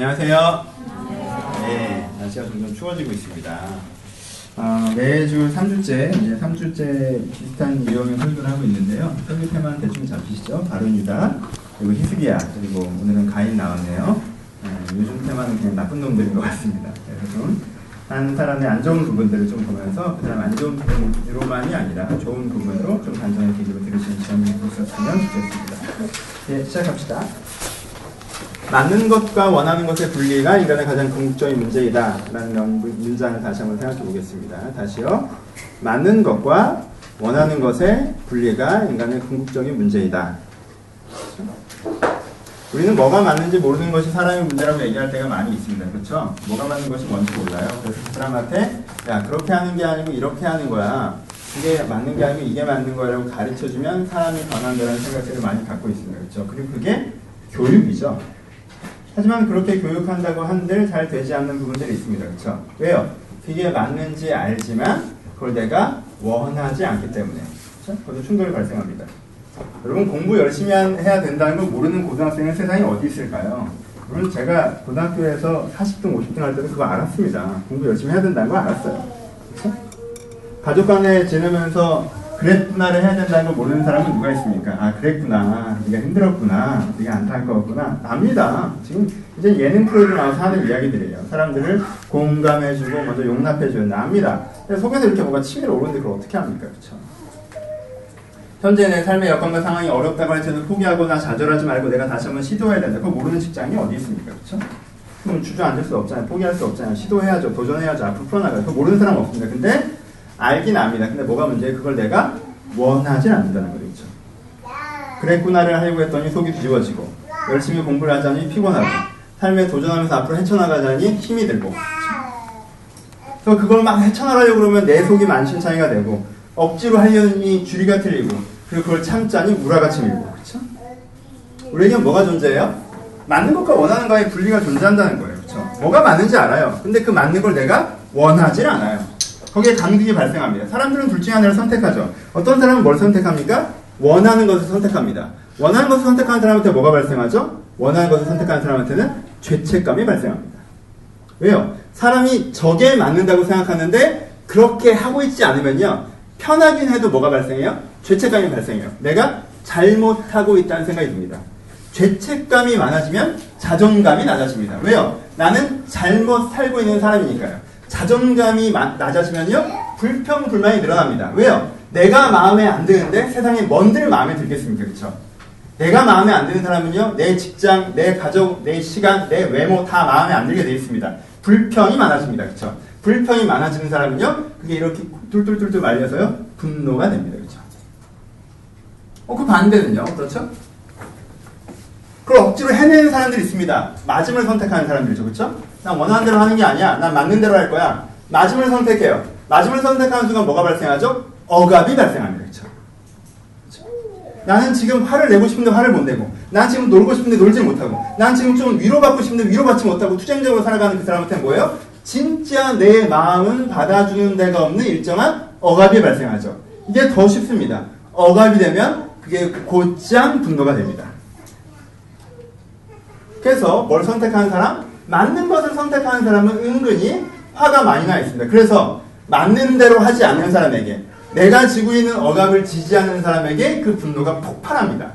안녕하세요. 네, 날씨가 점점 추워지고 있습니다. 매주 3주째, 이제 3주째 비슷한 유형의 설교를 하고 있는데요. 설교 테마는 대충 잡히시죠? 바른유다, 그리고 히스기야, 그리고 오늘은 가인 나왔네요. 요즘 테마는 그냥 나쁜 놈들인 것 같습니다. 그래서 좀 한 사람의 안 좋은 부분들을 좀 보면서 그 사람 안 좋은 부분으로만이 아니라 좋은 부분으로 좀 반전의 계기로 들으시는 시험이 있었으면 좋겠습니다. 네, 시작합시다. 맞는 것과 원하는 것의 분리가 인간의 가장 궁극적인 문제이다 라는 문장을 다시 한번 생각해 보겠습니다. 다시요. 맞는 것과 원하는 것의 분리가 인간의 궁극적인 문제이다. 우리는 뭐가 맞는지 모르는 것이 사람의 문제라고 얘기할 때가 많이 있습니다. 그렇죠? 뭐가 맞는 것이 뭔지 몰라요. 그래서 그 사람한테 야, 그렇게 하는 게 아니고 이렇게 하는 거야. 이게 맞는 게 아니고 이게 맞는 거라고 가르쳐주면 사람이 변한다는 생각들을 많이 갖고 있습니다. 그렇죠? 그리고 그게 교육이죠. 하지만 그렇게 교육한다고 한들 잘 되지 않는 부분들이 있습니다. 그렇죠? 왜요? 그게 맞는지 알지만 그걸 내가 원하지 않기 때문에. 그렇죠? 거기서 충돌이 발생합니다. 여러분 공부 열심히 해야 된다는 걸 모르는 고등학생은 세상에 어디 있을까요? 물론 제가 고등학교에서 40등, 50등 할 때도 그거 알았습니다. 공부 열심히 해야 된다는 걸 알았어요. 그렇죠? 가족 간에 지내면서 그랬구나를 해야 된다는 걸 모르는 사람은 누가 있습니까? 아, 그랬구나. 네가 힘들었구나. 네가 안타까웠구나. 압니다. 지금 이제 예능 프로그램 나와서 하는 이야기들이에요. 사람들을 공감해주고 먼저 용납해주는 압니다. 속에서 이렇게 뭔가 치밀어 오르는데 그걸 어떻게 합니까? 그렇죠? 현재 내 삶의 여건과 상황이 어렵다고 할 때는 포기하거나 좌절하지 말고 내가 다시 한번 시도해야 된다. 그거 모르는 직장이 어디 있습니까? 그렇죠? 그럼 주저앉을 수 없잖아요. 포기할 수 없잖아요. 시도해야죠. 도전해야죠. 앞으로 풀어나가요. 그거 모르는 사람은 없습니다. 근데 알긴 압니다. 근데 뭐가 문제예요? 그걸 내가 원하지 않는다는 거죠. 그랬구나를 하려고 했더니 속이 뒤집어지고 열심히 공부를 하자니 피곤하고 삶에 도전하면서 앞으로 헤쳐나가자니 힘이 들고 그래서 그걸 막 헤쳐나가려고 그러면 내 속이 만신창이가 되고 억지로 하려니 주리가 틀리고 그리고 그걸 참자니 무라같이 밀고 그렇죠? 우리에게는 뭐가 존재해요? 맞는 것과 원하는 것의 분리가 존재한다는 거예요. 그렇죠? 뭐가 맞는지 알아요. 근데 그 맞는 걸 내가 원하지 않아요. 거기에 간극이 발생합니다. 사람들은 둘 중에 하나를 선택하죠. 어떤 사람은 뭘 선택합니까? 원하는 것을 선택합니다. 원하는 것을 선택하는 사람한테 뭐가 발생하죠? 원하는 것을 선택하는 사람한테는 죄책감이 발생합니다. 왜요? 사람이 저게 맞는다고 생각하는데 그렇게 하고 있지 않으면요. 편하긴 해도 뭐가 발생해요? 죄책감이 발생해요. 내가 잘못하고 있다는 생각이 듭니다. 죄책감이 많아지면 자존감이 낮아집니다. 왜요? 나는 잘못 살고 있는 사람이니까요. 자존감이 낮아지면요. 불평불만이 늘어납니다. 왜요? 내가 마음에 안 드는데 세상에 뭔들 마음에 들겠습니까? 그렇죠? 내가 마음에 안 드는 사람은요. 내 직장, 내 가족, 내 시간, 내 외모 다 마음에 안 들게 되어 있습니다. 불평이 많아집니다. 그렇죠? 불평이 많아지는 사람은요. 그게 이렇게 툴툴툴툴 말려서요. 분노가 됩니다. 그렇죠? 그 반대는요. 그렇죠? 그걸 억지로 해내는 사람들이 있습니다. 맞음을 선택하는 사람들이죠. 그렇죠? 난 원하는 대로 하는 게 아니야. 난 맞는 대로 할 거야. 맞음을 선택해요. 맞음을 선택하는 순간 뭐가 발생하죠? 억압이 발생합니다. 그렇죠? 나는 지금 화를 내고 싶은데 화를 못 내고 난 지금 놀고 싶은데 놀지 못하고 난 지금 좀 위로받고 싶은데 위로받지 못하고 투쟁적으로 살아가는 그 사람한테는 뭐예요? 진짜 내 마음은 받아주는 데가 없는 일정한 억압이 발생하죠. 이게 더 쉽습니다. 억압이 되면 그게 곧장 분노가 됩니다. 그래서 뭘 선택하는 사람? 맞는 것을 선택하는 사람은 은근히 화가 많이 나 있습니다. 그래서 맞는 대로 하지 않는 사람에게 내가 지고 있는 억압을 지지하는 사람에게 그 분노가 폭발합니다.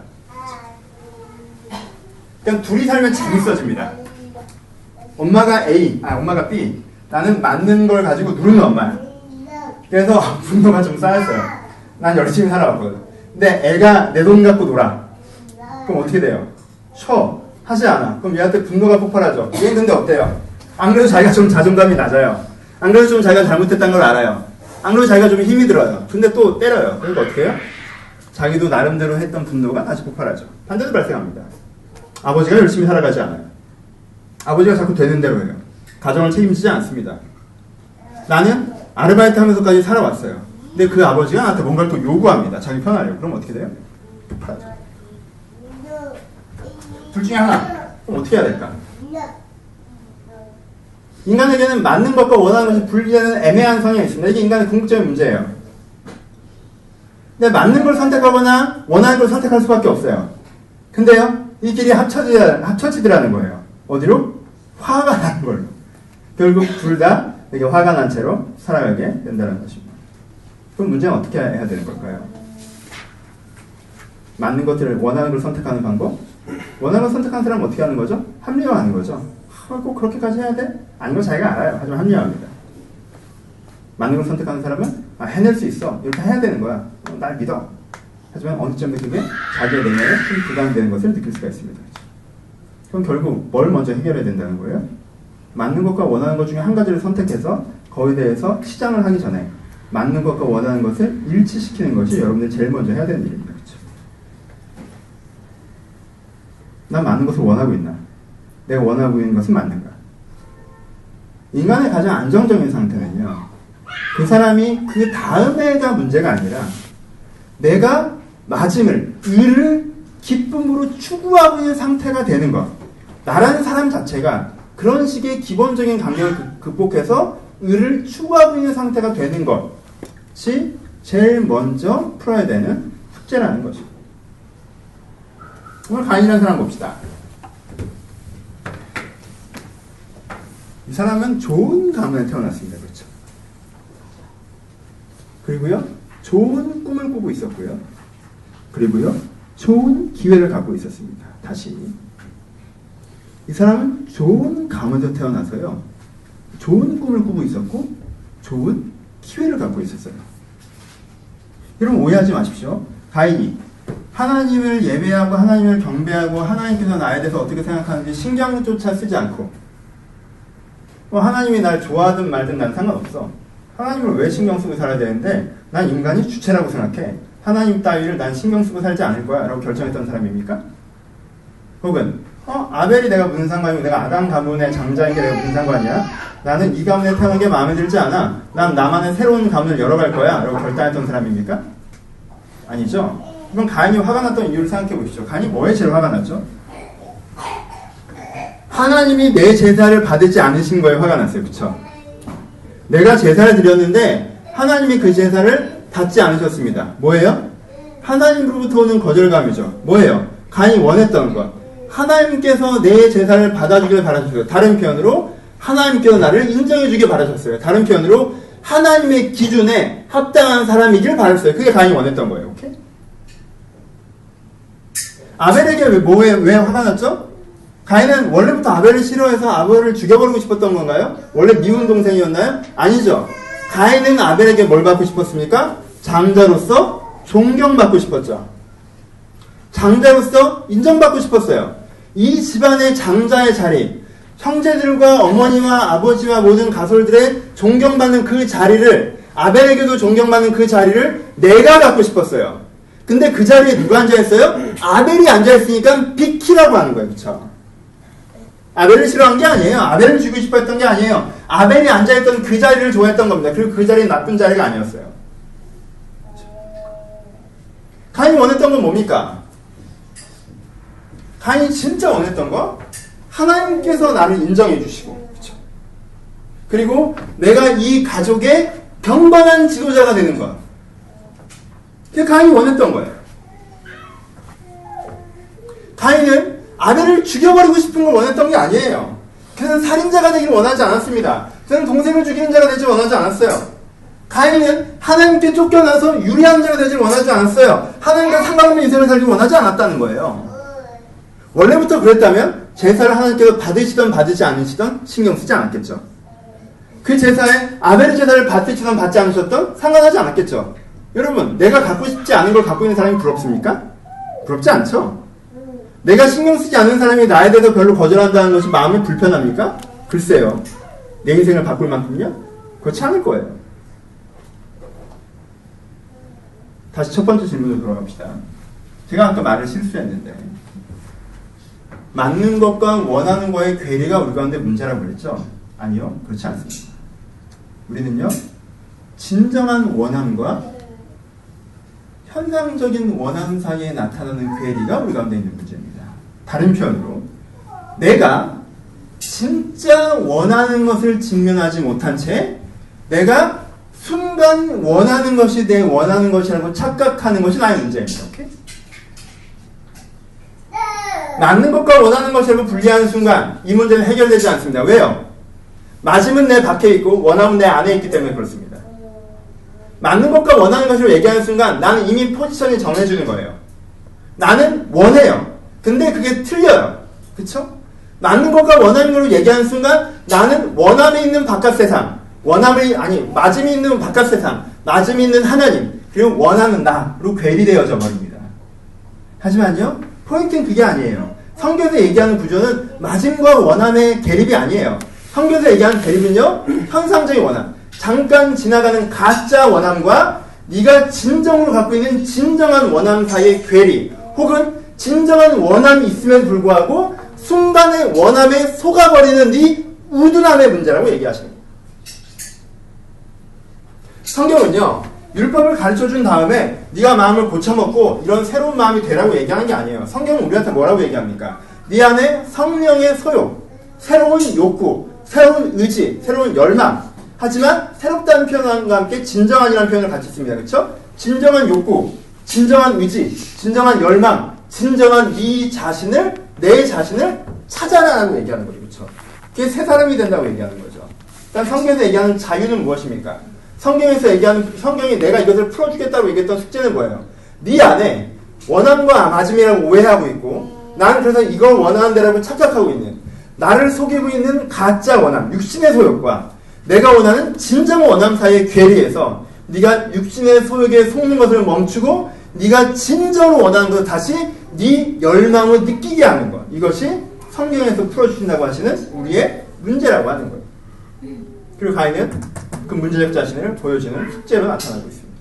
그냥 둘이 살면 재밌어집니다. 엄마가 A, 엄마가 B. 나는 맞는 걸 가지고 누르는 엄마야. 그래서 분노가 좀 쌓였어요. 난 열심히 살아왔거든. 근데 애가 내 돈 갖고 놀아. 그럼 어떻게 돼요? 쉬어. 하지 않아. 그럼 얘한테 분노가 폭발하죠. 얘는 근데 어때요? 안 그래도 자기가 좀 자존감이 낮아요. 안 그래도 좀 자기가 잘못했다는 걸 알아요. 안 그래도 자기가 좀 힘이 들어요. 근데 또 때려요. 그러니까 어떻게 해요? 자기도 나름대로 했던 분노가 다시 폭발하죠. 반대도 발생합니다. 아버지가 열심히 살아가지 않아요. 아버지가 자꾸 되는 대로 해요. 가정을 책임지지 않습니다. 나는 아르바이트 하면서까지 살아왔어요. 근데 그 아버지가 나한테 뭔가를 또 요구합니다. 자기 편하려고. 그럼 어떻게 돼요? 폭발하죠. 둘 중에 하나. 그럼 어떻게 해야 될까? 인간에게는 맞는 것과 원하는 것이 분리되는 애매한 성향이 있습니다. 이게 인간의 궁극적인 문제예요. 근데 맞는 걸 선택하거나 원하는 걸 선택할 수밖에 없어요. 근데요, 이 길이 합쳐지더라는 거예요. 어디로? 화가 나는 걸로. 결국 둘 다 되게 화가 난 채로 살아가게 된다는 것입니다. 그럼 문제는 어떻게 해야 되는 걸까요? 맞는 것들을 원하는 걸 선택하는 방법? 원하는 걸 선택하는 사람은 어떻게 하는 거죠? 합리화하는 거죠. 꼭 그렇게까지 해야 돼? 아닌 건 자기가 알아요. 하지만 합리화합니다. 맞는 걸 선택하는 사람은 해낼 수 있어. 이렇게 해야 되는 거야. 날 믿어. 하지만 어느 점에 그게 자기의 내면에 큰 부담이 되는 것을 느낄 수가 있습니다. 그럼 결국 뭘 먼저 해결해야 된다는 거예요? 맞는 것과 원하는 것 중에 한 가지를 선택해서 거기에 대해서 시장을 하기 전에 맞는 것과 원하는 것을 일치시키는 것이 여러분들이 제일 먼저 해야 되는 일입니다. 그렇죠? 난 맞는 것을 원하고 있나? 내가 원하고 있는 것은 맞는가? 인간의 가장 안정적인 상태는요, 그 사람이 그 다음에가 문제가 아니라 내가 맞음을, 의를 기쁨으로 추구하고 있는 상태가 되는 것. 나라는 사람 자체가 그런 식의 기본적인 강령을 극복해서 의를 추구하고 있는 상태가 되는 것이 제일 먼저 풀어야 되는 숙제라는 것이고. 오늘 가인이라는 사람 봅시다. 이 사람은 좋은 가문에 태어났습니다. 그렇죠? 그리고요, 좋은 꿈을 꾸고 있었고요. 그리고요, 좋은 기회를 갖고 있었습니다. 다시. 이 사람은 좋은 가문에서 태어나서요, 좋은 꿈을 꾸고 있었고, 좋은 기회를 갖고 있었어요. 여러분 오해하지 마십시오. 가인이 하나님을 예배하고 하나님을 경배하고 하나님께서 나에 대해서 어떻게 생각하는지 신경조차 쓰지 않고, 하나님이 날 좋아하든 말든 난 상관없어. 하나님을 왜 신경 쓰고 살아야 되는데 난 인간이 주체라고 생각해. 하나님 따위를 난 신경 쓰고 살지 않을 거야 라고 결정했던 사람입니까? 혹은 아벨이 내가 무슨 상관이고 내가 아담 가문의 장자인 게 내가 무슨 상관이야? 나는 이 가문에 태어난 게 마음에 들지 않아. 난 나만의 새로운 가문을 열어갈 거야 라고 결단했던 사람입니까? 아니죠. 그럼 가인이 화가 났던 이유를 생각해 보시죠. 가인이 뭐에 제일 화가 났죠? 하나님이 내 제사를 받지 않으신 거에 화가 났어요. 그쵸? 내가 제사를 드렸는데 하나님이 그 제사를 받지 않으셨습니다. 뭐예요? 하나님으로부터 오는 거절감이죠. 뭐예요? 가인이 원했던 것. 하나님께서 내 제사를 받아주길 바라셨어요. 다른 표현으로 하나님께서 나를 인정해주길 바라셨어요. 다른 표현으로 하나님의 기준에 합당한 사람이길 바랐어요. 그게 가인이 원했던 거예요. 오케이? 아벨에게 왜 화가 났죠? 가인은 원래부터 아벨을 싫어해서 아벨을 죽여버리고 싶었던 건가요? 원래 미운 동생이었나요? 아니죠. 가인은 아벨에게 뭘 받고 싶었습니까? 장자로서 존경받고 싶었죠. 장자로서 인정받고 싶었어요. 이 집안의 장자의 자리, 형제들과 어머니와 아버지와 모든 가솔들의 존경받는 그 자리를, 아벨에게도 존경받는 그 자리를 내가 갖고 싶었어요. 근데 그 자리에 누가 앉아있어요? 아벨이 앉아있으니까 비키라고 하는 거예요. 그쵸? 아벨을 싫어한 게 아니에요. 아벨을 죽이고 싶어 했던 게 아니에요. 아벨이 앉아있던 그 자리를 좋아했던 겁니다. 그리고 그 자리는 나쁜 자리가 아니었어요. 가인이 원했던 건 뭡니까? 가인이 진짜 원했던 거? 하나님께서 나를 인정해 주시고, 그쵸? 그리고 내가 이 가족의 경건한 지도자가 되는 것. 그게 가인이 원했던 거예요. 가인은 아벨을 죽여버리고 싶은 걸 원했던 게 아니에요. 그는 살인자가 되기를 원하지 않았습니다. 그는 동생을 죽이는 자가 되지 원하지 않았어요. 가인은 하나님께 쫓겨나서 유리한 자가 되지 원하지 않았어요. 하나님과 상관없는 인생을 살기 원하지 않았다는 거예요. 원래부터 그랬다면 제사를 하나님께서 받으시던 받지 않으시던 신경 쓰지 않았겠죠. 그 제사에 아벨의 제사를 받으시던 받지 않으셨던 상관하지 않았겠죠. 여러분, 내가 갖고 싶지 않은 걸 갖고 있는 사람이 부럽습니까? 부럽지 않죠. 내가 신경 쓰지 않는 사람이 나에 대해서 별로 거절한다는 것이 마음이 불편합니까? 글쎄요. 내 인생을 바꿀 만큼요? 그렇지 않을 거예요. 다시 첫 번째 질문으로 돌아갑시다. 제가 아까 말을 실수했는데, 맞는 것과 원하는 거의 괴리가 우리 가운데 문제라고 그랬죠? 아니요. 그렇지 않습니다. 우리는요, 진정한 원함과 현상적인 원함 사이에 나타나는 괴리가 우리 가운데 있는 문제입니다. 다른 표현으로, 내가 진짜 원하는 것을 직면하지 못한 채 내가 순간 원하는 것이 내 원하는 것이라고 착각하는 것이 나의 문제입니다. 오케이? 맞는 것과 원하는 것이라고 분리하는 순간 이 문제는 해결되지 않습니다. 왜요? 맞으면 내 밖에 있고 원하면 내 안에 있기 때문에 그렇습니다. 맞는 것과 원하는 것을 얘기하는 순간 나는 이미 포지션이 정해주는 거예요. 나는 원해요. 근데 그게 틀려요. 그쵸? 맞는 것과 원하는 것을 얘기하는 순간 나는 원함이 있는 바깥 세상, 맞음이 있는 바깥 세상, 맞음이 있는 하나님, 그리고 원하는 나로 괴리되어져 버립니다. 하지만요, 포인트는 그게 아니에요. 성경에서 얘기하는 구조는 맞음과 원함의 대립이 아니에요. 성경에서 얘기하는 대립은요, 현상적인 원함, 잠깐 지나가는 가짜 원함과 네가 진정으로 갖고 있는 진정한 원함 사이의 괴리, 혹은 진정한 원함이 있음에도 불구하고 순간의 원함에 속아버리는 네 우둔함의 문제라고 얘기하십니다. 성경은요, 율법을 가르쳐준 다음에 네가 마음을 고쳐먹고 이런 새로운 마음이 되라고 얘기하는 게 아니에요. 성경은 우리한테 뭐라고 얘기합니까? 네 안에 성령의 소욕, 새로운 욕구, 새로운 의지, 새로운 열망. 하지만 새롭다는 표현과 함께 진정한이라는 표현을 같이 씁니다. 그렇죠? 진정한 욕구, 진정한 의지, 진정한 열망, 진정한 내 자신을 찾아라라고 얘기하는 거죠. 그렇죠? 그게 새 사람이 된다고 얘기하는 거죠. 그러니까 성경에서 얘기하는 자유는 무엇입니까? 성경이 내가 이것을 풀어주겠다고 얘기했던 숙제는 뭐예요? 네 안에 원함과 맞음이라고 오해하고 있고 나는 그래서 이걸 원하는 데라고 착각하고 있는 나를 속이고 있는 가짜 원함, 육신의 소욕과 내가 원하는 진정 원함 사이의 괴리에서 네가 육신의 소욕에 속는 것을 멈추고 네가 진정으로 원하는 것을 다시 네 열망을 느끼게 하는 것. 이것이 성경에서 풀어주신다고 하시는 우리의 문제라고 하는 거예요. 그리고 가인은 그 문제적 자신을 보여주는 숙제로 나타나고 있습니다.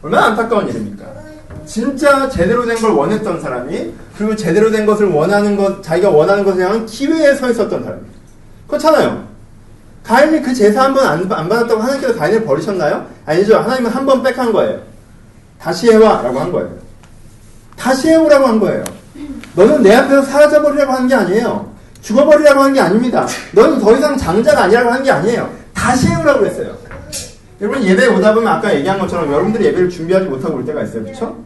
얼마나 안타까운 일입니까? 진짜 제대로 된 걸 원했던 사람이 그리고 제대로 된 것을 원하는 것, 자기가 원하는 것을 향한 기회에 서 있었던 사람이 그렇잖아요. 가인이 그 제사 한 번 안 받았다고 하나님께서 가인을 버리셨나요? 아니죠. 하나님은 한 번 빽한 거예요. 다시 해와 라고 한 거예요. 다시 해오라고 한 거예요. 너는 내 앞에서 사라져버리라고 하는 게 아니에요. 죽어버리라고 하는 게 아닙니다. 너는 더 이상 장자가 아니라고 하는 게 아니에요. 다시 해오라고 했어요. 여러분 예배에 오다 보면 아까 얘기한 것처럼 여러분들이 예배를 준비하지 못하고 올 때가 있어요. 그렇죠?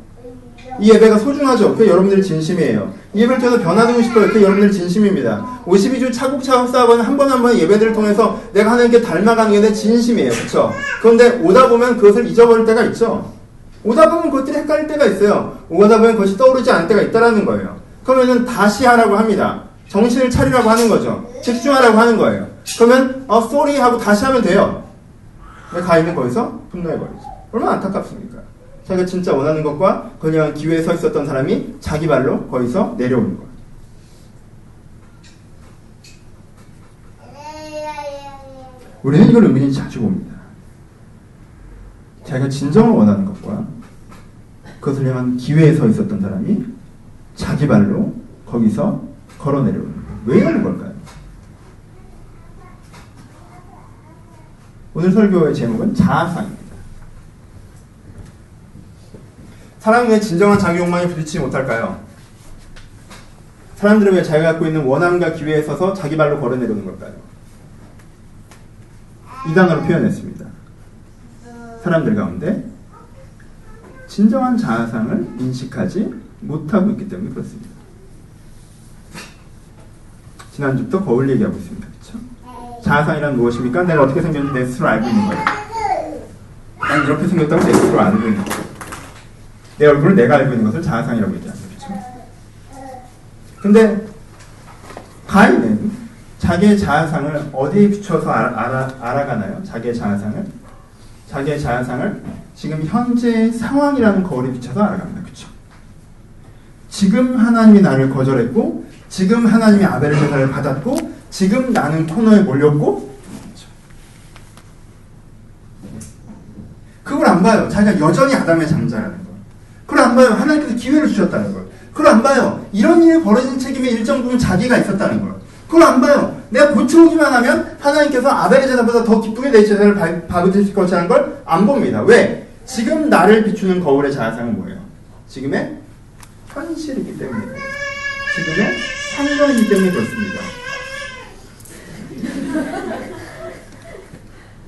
이 예배가 소중하죠. 그게 여러분들의 진심이에요. 이 예배를 통해서 변화되고 싶어요. 그게 여러분들의 진심입니다. 52주 차곡차곡 쌓아가는 한 번 한 번의 예배들을 통해서 내가 하나님께 닮아가는 게 내 진심이에요. 그렇죠? 그런데 오다 보면 그것을 잊어버릴 때가 있죠. 오다 보면 그것들이 헷갈릴 때가 있어요. 오다 보면 그것이 떠오르지 않을 때가 있다라는 거예요. 그러면은 다시 하라고 합니다. 정신을 차리라고 하는 거죠. 집중하라고 하는 거예요. 그러면 sorry 하고 다시 하면 돼요. 가인은 거기서 분노해버리죠. 얼마나 안타깝습니까? 자기가 진짜 원하는 것과 그냥 기회에 서 있었던 사람이 자기 발로 거기서 내려오는 거예요. 우리는 이걸 은근히 자주 봅니다. 자기가 진정으로 원하는 것과 그것을 향한 기회에 서 있었던 사람이 자기 발로 거기서 걸어 내려오는 거예요. 왜 이러는 걸까요? 오늘 설교의 제목은 자아상입니다. 사람은 왜 진정한 자기 욕망에 부딪히지 못할까요? 사람들은 왜 자기가 갖고 있는 원함과 기회에 서서 자기 발로 걸어 내려오는 걸까요? 이 단어로 표현했습니다. 사람들 가운데 진정한 자아상을 인식하지 못하고 있기 때문에 그렇습니다. 지난주부터 거울 얘기하고 있습니다. 그렇죠? 자아상이란 무엇입니까? 내가 어떻게 생겼는지 내 스스로 알고 있는 거예요. 난 이렇게 생겼다고 내 스스로 알고 있는 거예요. 내 얼굴을 내가 알고 있는 것을 자아상이라고 얘기하죠. 그렇죠? 근데 가인은 자기의 자아상을 어디에 비춰서 알아가나요? 자기의 자아상을 지금 현재의 상황이라는 거울에 비춰서 알아갑니다. 그렇죠? 지금 하나님이 나를 거절했고 지금 하나님이 아벨의 제사를 받았고 지금 나는 코너에 몰렸고 그렇죠? 그걸 안 봐요. 자기가 여전히 아담의 장자라는 걸. 그걸 안 봐요. 하나님께서 기회를 주셨다는 걸. 그걸 안 봐요. 이런 일이 벌어진 책임의 일정 부분 자기가 있었다는 걸. 그걸 안 봐요. 내가 고쳐오기만 하면 하나님께서 아벨의 제사보다 더 기쁘게 내 제사를 받으실 것이라는 걸 안 봅니다. 왜? 지금 나를 비추는 거울의 자아상은 뭐예요? 지금의 현실이기 때문에 지금의 상황이기 때문에 그렇습니다.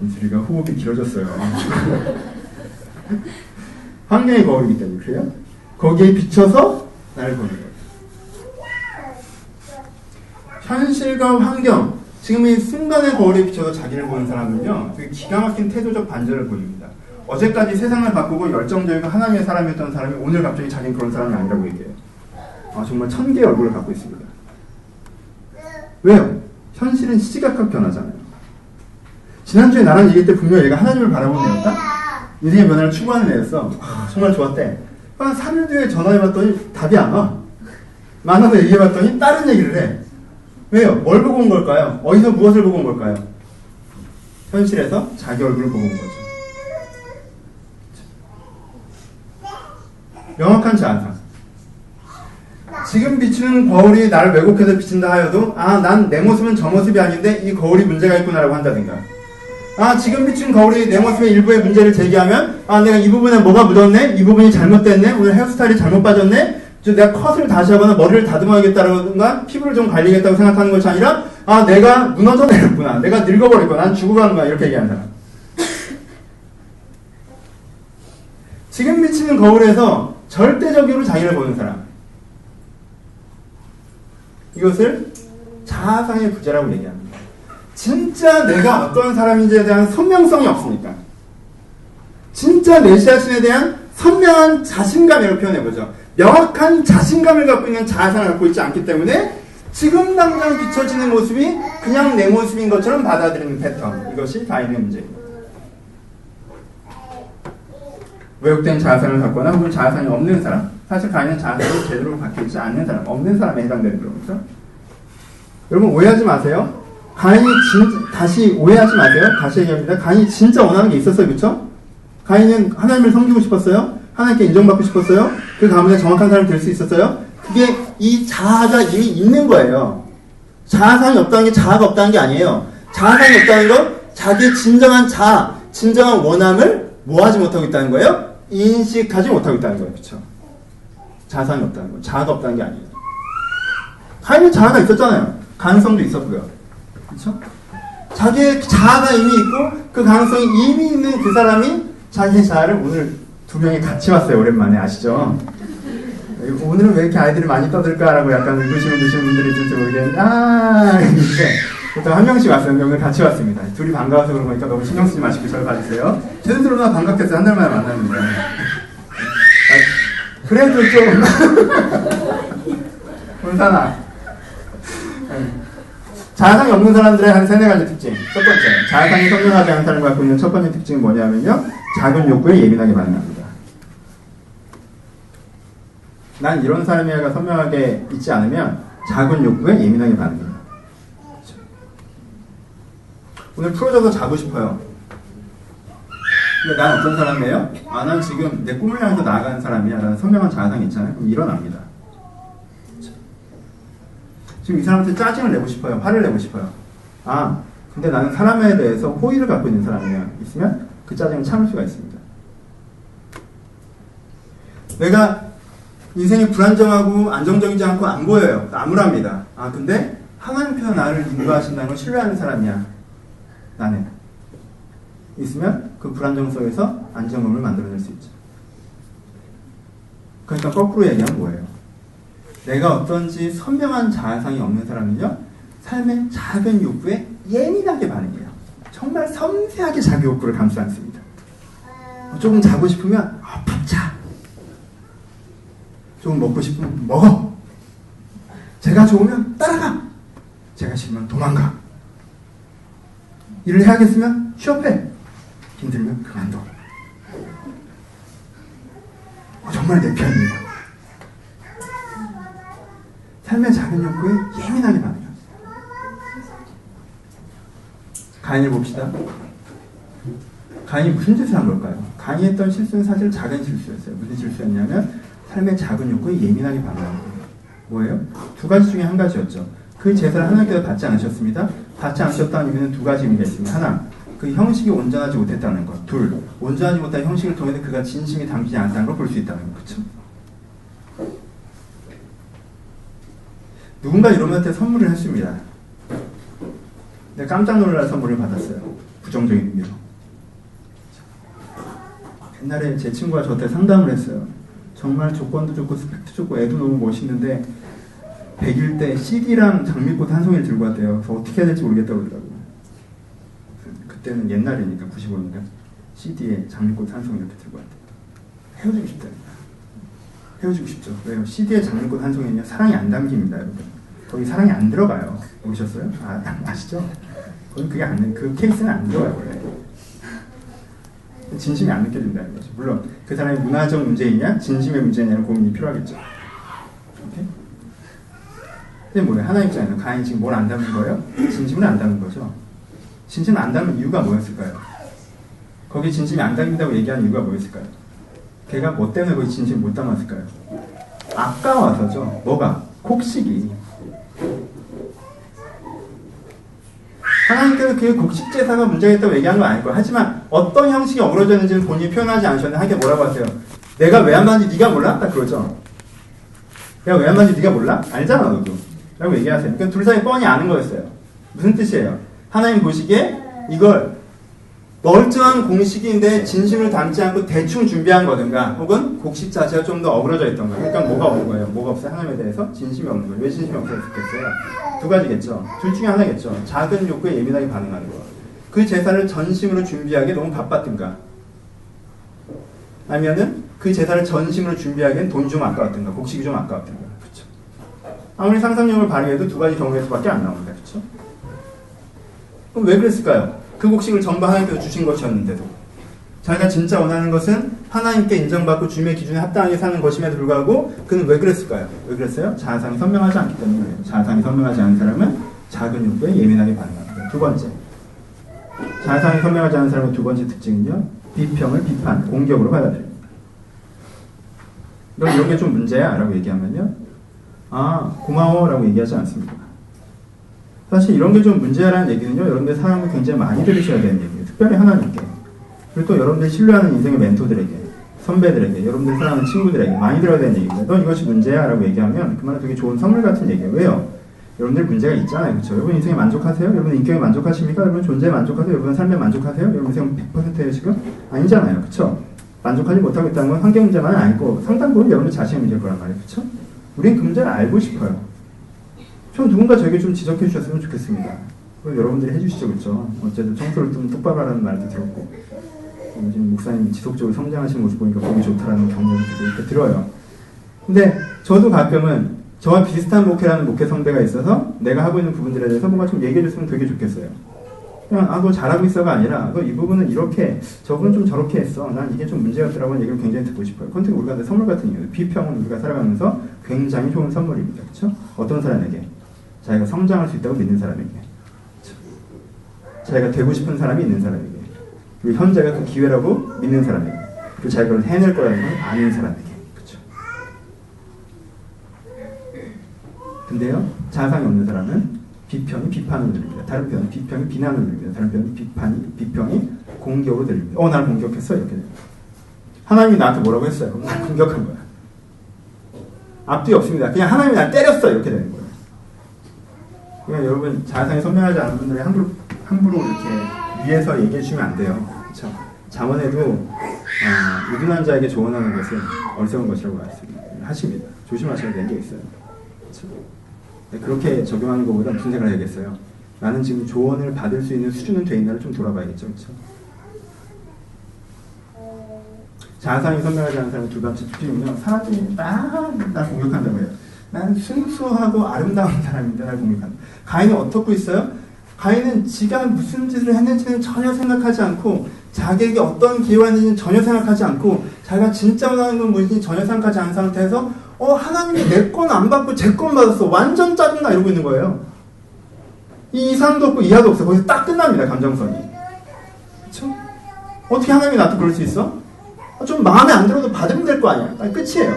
인수리가 호흡이 길어졌어요. 환경의 거울이기 때문에 그래요? 거기에 비춰서 나를 보는 거예요. 현실과 환경, 지금 이 순간의 거울에 비춰서 자기를 보는 사람은요, 되게 기가 막힌 태도적 반전을 보입니다. 어제까지 세상을 바꾸고 열정적이고 하나님의 사람이었던 사람이 오늘 갑자기 자기는 그런 사람이 아니라고 얘기해요. 정말 천개의 얼굴을 갖고 있습니다. 왜요? 현실은 시시각각 변하잖아요. 지난주에 나랑 얘기할 때 분명히 얘가 하나님을 바라보는 애였다? 인생의 변화를 추구하는 애였어. 정말 좋았대. 한 3일 뒤에 전화해봤더니 답이 안 와. 만나서 얘기해봤더니 다른 얘기를 해. 왜요? 뭘 보고 온 걸까요? 어디서 무엇을 보고 온 걸까요? 현실에서 자기 얼굴을 보고 온 거죠. 명확한 자아상. 지금 비추는 거울이 나를 왜곡해서 비친다 하여도 난 내 모습은 저 모습이 아닌데 이 거울이 문제가 있구나라고 한다든가, 지금 비춘 거울이 내 모습의 일부의 문제를 제기하면 내가 이 부분에 뭐가 묻었네? 이 부분이 잘못됐네? 오늘 헤어스타일이 잘못 빠졌네? 내가 컷을 다시 하거나 머리를 다듬어야겠다라든가 피부를 좀 관리하겠다고 생각하는 것이 아니라 내가 무너져 내렸구나, 내가 늙어버렸구나, 난 죽어가는 거야, 이렇게 얘기하는 사람. 지금 비치는 거울에서 절대적으로 자기를 보는 사람, 이것을 자아상의 부재라고 얘기합니다. 진짜 내가 어떤 사람인지에 대한 선명성이 없으니까, 진짜 내 자신에 대한 선명한 자신감이라고 표현해보죠. 명확한 자신감을 갖고 있는 자아상을 갖고 있지 않기 때문에 지금 당장 비춰지는 모습이 그냥 내 모습인 것처럼 받아들이는 패턴, 이것이 가인의 문제입니다. 왜곡된 자아상을 갖거나 혹은 자아상이 없는 사람, 사실 가인은 자아상이 제대로 갖고 있지 않는 사람, 없는 사람에 해당되는 거죠. 여러분 오해하지 마세요. 다시 오해하지 마세요. 다시 얘기합니다. 가인이 진짜 원하는 게 있었어요. 그렇죠? 가인은 하나님을 섬기고 싶었어요. 하나님께 인정받고 싶었어요. 그 가문에 정확한 사람이 될 수 있었어요. 그게 이 자아가 이미 있는 거예요. 자아상이 없다는 게 자아가 없다는 게 아니에요. 자아상이 없다는 건 자기의 진정한 자아, 진정한 원함을 뭐하지 못하고 있다는 거예요? 인식하지 못하고 있다는 거예요. 그렇죠? 자아상이 없다는 거, 자아가 없다는 게 아니에요. 가인은 자아가 있었잖아요. 가능성도 있었고요. 그렇죠? 자기의 자아가 이미 있고 그 가능성이 이미 있는 그 사람이 자기의 자아를 오늘 두 명이 같이 왔어요. 오랜만에. 아시죠? 오늘은 왜 이렇게 아이들이 많이 떠들까라고 약간 의구심을 드시는 분들이 있을지 모르겠는데, 이렇게 보통 한 명씩 왔어요. 오늘 같이 왔습니다. 둘이 반가워서 그런 거니까 너무 신경 쓰지 마시고 잘 봐주세요. 제대로 나 반갑겠어요. 한 달 만에 만났는데. 그래도 좀 혼사나 자아상이 없는 사람들의 한 세네 가지 특징. 첫 번째, 자아상이 선명하지 않은 사람이 갖고 있는 첫 번째 특징은 뭐냐면요, 작은 욕구에 예민하게 반응합니다. 난 이런 삶이야가 선명하게 있지 않으면 작은 욕구에 예민하게 반응해요. 그렇죠? 오늘 풀어져서 자고 싶어요. 근데 난 어떤 사람이에요? 난 지금 내 꿈을 향해서 나아가는 사람이야 라는 선명한 자아상이 있잖아요. 그럼 일어납니다. 그렇죠? 지금 이 사람한테 짜증을 내고 싶어요. 화를 내고 싶어요. 근데 나는 사람에 대해서 호의를 갖고 있는 사람이야. 있으면 그 짜증을 참을 수가 있습니다. 내가 인생이 불안정하고 안정적이지 않고 안 보여요. 암울합니다. 근데 하나님께서 나를 인도하신다는 걸 신뢰하는 사람이야. 나는. 있으면 그 불안정 속에서 안정감을 만들어낼 수 있죠. 그러니까 거꾸로 얘기하면 뭐예요? 내가 어떤지 선명한 자아상이 없는 사람은요, 삶의 작은 욕구에 예민하게 반응해요. 정말 섬세하게 자기 욕구를 감싸 안습니다. 조금 자고 싶으면 푹 자. 조금 먹고 싶으면 먹어. 제가 좋으면 따라가. 제가 싫으면 도망가. 일을 해야겠으면 취업해. 힘들면 그만둬. 정말 내 편이에요. 삶의 작은 욕구에 예민하게 반응해요. 가인을 봅시다. 가인이 무슨 짓을 한 걸까요? 가인이 했던 실수는 사실 작은 실수였어요. 무슨 실수였냐면 삶의 작은 욕구에 예민하게 반응하는 거예요. 뭐예요? 두 가지 중에 한 가지였죠. 그 제사를 하나님께서 받지 않으셨습니다. 받지 않으셨다는 이유는 두 가지 의미가 있습니다. 하나, 그 형식이 온전하지 못했다는 것. 둘, 온전하지 못한 형식을 통해서 그가 진심이 담기지 않았다는 걸 볼 수 있다는 것. 그렇죠? 누군가 이놈한테 선물을 했습니다. 내가 깜짝 놀랄 선물을 받았어요. 부정적인 의미로. 옛날에 제 친구가 저한테 상담을 했어요. 정말 조건도 좋고 스펙도 좋고 애도 너무 멋있는데 100일 때 CD랑 장미꽃 한 송이를 들고 왔대요. 그래서 어떻게 해야 될지 모르겠다고 그러더라고요. 그때는 옛날이니까 95년이니까 CD에 장미꽃 한 송이 이렇게 들고 왔대요. 헤어지고 싶다니까. 헤어지고 싶죠. 왜요? CD에 장미꽃 한 송이는요 사랑이 안 담깁니다, 여러분. 거기 사랑이 안 들어가요. 보셨어요? 아시죠? 거기 그 케이스는 안 들어가요, 원래. 진심이 안 느껴진다는 거죠. 물론 그 사람의 문화적 문제이냐 진심의 문제냐는 고민이 필요하겠죠. 오케이? 근데 뭐예요? 하나님 입장에서 가인이 지금 뭘 안 담은 거예요? 진심을 안 담은 거죠. 진심을 안 담은 이유가 뭐였을까요? 거기 진심이 안 담긴다고 얘기하는 이유가 뭐였을까요? 걔가 뭐 때문에 거기 진심을 못 담았을까요? 아까워서죠. 뭐가? 곡식이. 하나님께서 그의 곡식 제사가 문제가 있다고 얘기한 건 아닐 거예요. 하지만 어떤 형식이 어그러졌는지는 본인이 표현하지 않으셨는데 하게 뭐라고 하세요? 내가 왜 안 받는지 네가 몰라? 딱 그러죠. 내가 왜 안 받는지 네가 몰라? 알잖아 너도. 라고 얘기하세요. 그러니까 둘 사이 뻔히 아는 거였어요. 무슨 뜻이에요? 하나님 보시기에 이걸 멀쩡한 공식인데 진심을 담지 않고 대충 준비한 거든가 혹은 곡식 자체가 좀 더 어그러져 있던가. 그러니까 뭐가 없는 거예요? 뭐가 없어요? 하나님에 대해서 진심이 없는 거예요. 왜 진심이 없었겠어요? 두 가지겠죠. 둘 중에 하나겠죠. 작은 욕구에 예민하게 반응하는 거. 그 제사를 전심으로 준비하기에 너무 바빴든가 아니면은 그 제사를 전심으로 준비하기엔 돈이 좀 아까웠든가 곡식이 좀 아까웠든가. 그렇죠. 아무리 상상력을 발휘해도 두 가지 경우에서밖에 안 나옵니다. 그렇죠? 그럼 왜 그랬을까요? 그 곡식을 전부 하나님께서 주신 것이었는데도 자기가 진짜 원하는 것은 하나님께 인정받고 주님의 기준에 합당하게 사는 것임에도 불구하고 그는 왜 그랬을까요? 왜 그랬어요? 자아상이 선명하지 않기 때문에 그래요. 자아상이 선명하지 않은 사람은 작은 욕구에 예민하게 반응합니다. 두 번째, 자아상이 선명하지 않은 사람의 두 번째 특징은요, 비평을 비판, 공격으로 받아들입니다. 너 이런 게 좀 문제야? 라고 얘기하면요, 아 고마워 라고 얘기하지 않습니다. 사실 이런 게 좀 문제라는 얘기는요, 여러분들 사람을 굉장히 많이 들으셔야 되는 얘기예요. 특별히 하나님께. 그리고 또 여러분들이 신뢰하는 인생의 멘토들에게, 선배들에게, 여러분들이 사랑하는 친구들에게 많이 들어야 되는 얘기입니다. 너 이것이 문제야? 라고 얘기하면 그 말은 되게 좋은 선물 같은 얘기예요. 왜요? 여러분들 문제가 있잖아요. 그렇죠? 여러분 인생에 만족하세요? 여러분 인격에 만족하십니까? 여러분 존재에 만족하세요? 여러분 삶에 만족하세요? 여러분 인생 100%예요 지금? 아니잖아요. 그렇죠? 만족하지 못하고 있다는 건 환경 문제만은 아니고 상당 부분 여러분들 자신의 문제일 거란 말이에요. 그렇죠? 우린 그 문제를 알고 싶어요. 좀 누군가 저에게 좀 지적해 주셨으면 좋겠습니다. 그리고 여러분들이 해주시죠. 그렇죠? 어쨌든 청소를 좀 똑바로 하라는 말도 들었고 지금 목사님이 지속적으로 성장하시는 모습 보니까 보기 좋다라는 경험을 이렇게 들어요. 근데 저도 가끔은 저와 비슷한 목회라는 목회 선배가 있어서 내가 하고 있는 부분들에 대해서 뭔가 좀 얘기해 줬으면 되게 좋겠어요. 그냥 너 잘하고 있어가 아니라 너 이 부분은 이렇게 저건 좀 저렇게 했어. 난 이게 좀 문제였더라고 하는 얘기를 굉장히 듣고 싶어요. 그건 되게 우리가 선물 같은 얘기예요. 비평은 우리가 살아가면서 굉장히 좋은 선물입니다. 그렇죠? 어떤 사람에게? 자기가 성장할 수 있다고 믿는 사람에게, 그렇죠? 자기가 되고 싶은 사람이 있는 사람에게, 그리고 현재가 그 기회라고 믿는 사람에게, 그리고 자기가 그걸 해낼 거라는 걸 아는 사람에게. 그렇죠? 근데요, 자상이 없는 사람은 비평이 비판으로 들립니다. 다른 표현은 비평이 비난으로 들립니다. 다른 표현은 비평이 공격으로 들립니다. 나를 공격했어? 이렇게 됩니다. 하나님이 나한테 뭐라고 했어요? 그럼 날 공격한 거야. 앞뒤 없습니다. 그냥 하나님이 날 때렸어. 이렇게 되는 거예요. 그러니까 여러분, 자아상이 선명하지 않은 분들이 함부로 이렇게 위에서 얘기해 주시면 안 돼요. 그렇죠? 잠언에도 유둔한 자에게 조언하는 것은 어리석은 것이라고 말씀하십니다. 조심하셔야 되는 게 있어요. 그렇죠? 그렇게 적용하는 것보다 무슨 생각을 해야겠어요? 나는 지금 조언을 받을 수 있는 수준은 돼 있나를 좀 돌아봐야겠죠. 그렇죠? 자아상이 선명하지 않은 사람의 두 번째 특징은요, 사람들이 날 공격한다고 해요. 나는 순수하고 아름다운 사람인데 날 공격한다. 가인은 어떻고 있어요? 가인은 지가 무슨 짓을 했는지는 전혀 생각하지 않고 자기에게 어떤 기회가 있는지는 전혀 생각하지 않고 자기가 진짜 원하는 건 무엇인지 전혀 생각하지 않은 상태에서 하나님이 내 건 안 받고 제 건 받았어. 완전 짜증나 이러고 있는 거예요. 이 이상도 없고 이하도 없어. 거기서 딱 끝납니다. 감정선이. 그렇죠? 어떻게 하나님이 나한테 그럴 수 있어? 좀 마음에 안 들어도 받으면 될 거 아니야. 끝이에요.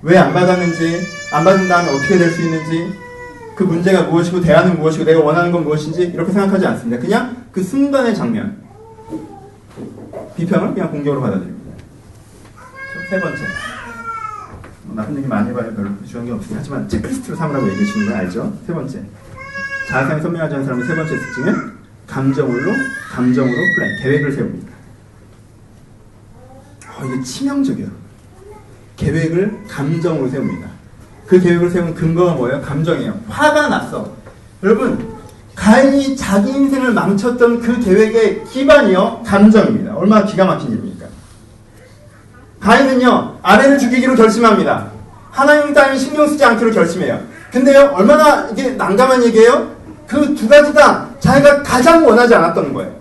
왜 안 받았는지, 안 받은 다음에 어떻게 될 수 있는지, 그 문제가 무엇이고 대안은 무엇이고 내가 원하는 건 무엇인지 이렇게 생각하지 않습니다. 그냥 그 순간의 장면, 비평을 그냥 공격으로 받아들입니다. 세 번째, 나쁜 얘기 많이 해봐요. 별로 중요한 게 없으니 하지만 체크리스트로 삼으라고 얘기해 주는 거 알죠? 세 번째, 자아상이 선명하지 않은 사람의 세 번째 특징은 감정으로 플랜, 계획을 세웁니다. 이게 치명적이에요. 계획을 감정으로 세웁니다. 그 계획을 세운 근거가 뭐예요? 감정이에요. 화가 났어. 여러분, 가인이 자기 인생을 망쳤던 그 계획의 기반이요, 감정입니다. 얼마나 기가 막힌 일입니까? 가인은요, 아내를 죽이기로 결심합니다. 하나님 따위 신경 쓰지 않기로 결심해요. 근데요, 얼마나 이게 난감한 얘기예요? 그 두 가지 다 자기가 가장 원하지 않았던 거예요.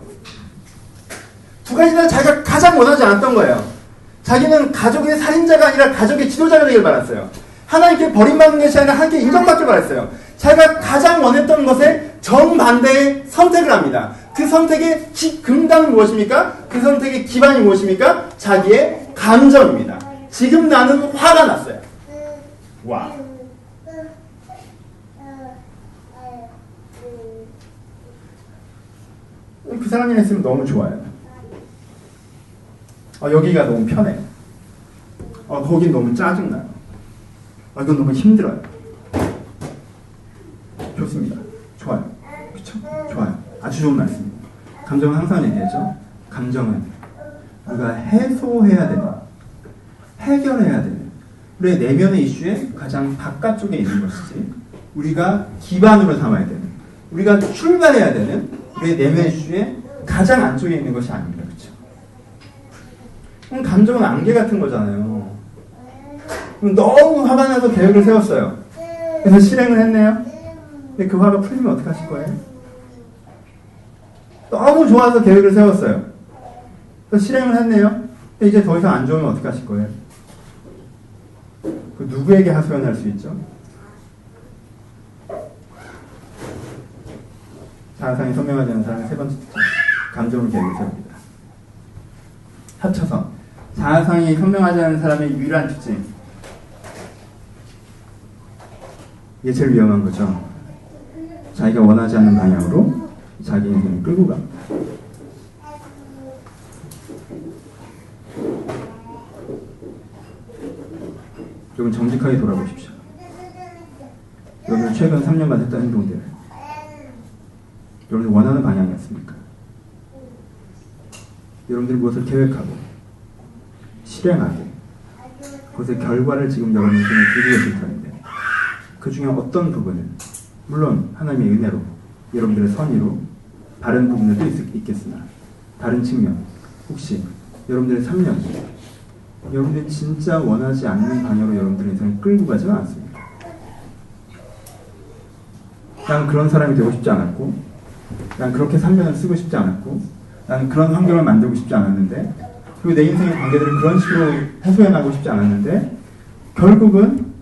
두 가지 다 자기가 가장 원하지 않았던 거예요. 자기는 가족의 살인자가 아니라 가족의 지도자가 되길 바랐어요. 하나님께 버림받는 것이 아니라 하나님께 인정받길 바랐어요. 자기가 가장 원했던 것에 정반대의 선택을 합니다. 그 선택의 근간은 무엇입니까? 그 선택의 기반이 무엇입니까? 자기의 감정입니다. 지금 나는 화가 났어요. 와. 그 사람이랑 있으면 너무 좋아요. 여기가 너무 편해요. 거긴 너무 짜증나요. 이건 너무 힘들어요. 좋습니다. 좋아요. 그쵸? 좋아요. 아주 좋은 말씀입니다. 감정은 항상 얘기하죠. 감정은 우리가 해소해야 되는, 해결해야 되는 우리의 내면의 이슈의 가장 바깥쪽에 있는 것이지, 우리가 기반으로 삼아야 되는, 우리가 출발해야 되는 우리의 내면의 이슈의 가장 안쪽에 있는 것이 아닙니다. 그렇죠? 그럼 감정은 안개 같은 거잖아요. 그럼 너무 화가 나서 계획을 세웠어요. 그래서 실행을 했네요. 근데 그 화가 풀리면 어떡하실 거예요? 너무 좋아서 계획을 세웠어요. 그래서 실행을 했네요. 근데 이제 더 이상 안 좋으면 어떡하실 거예요? 그 누구에게 하소연할 수 있죠? 자아상이 선명하지 않은 사람의 세 번째 특징, 감정으로 계획을 세웁니다. 합쳐서 자아상이 선명하지 않은 사람의 유일한 특징, 이게 제일 위험한 거죠. 자기가 원하지 않는 방향으로 자기 인생을 끌고 갑니다. 여러분, 정직하게 돌아보십시오. 여러분 최근 3년간 했던 행동들, 여러분들 원하는 방향이었습니까? 여러분들이 무엇을 계획하고 실행하고 그것의 결과를 지금 여러분 인생에 들고 계실 텐데, 그 중에 어떤 부분은 물론 하나님의 은혜로, 여러분들의 선의로 다른 부분들도 있겠으나, 다른 측면, 혹시 여러분들의 3년, 여러분들이 진짜 원하지 않는 방향으로 여러분들의 인생을 끌고 가지는 않습니까? 난 그런 사람이 되고 싶지 않았고, 난 그렇게 3년을 쓰고 싶지 않았고, 난 그런 환경을 만들고 싶지 않았는데, 그리고 내 인생의 관계들을 그런 식으로 해소해나가고 싶지 않았는데, 결국은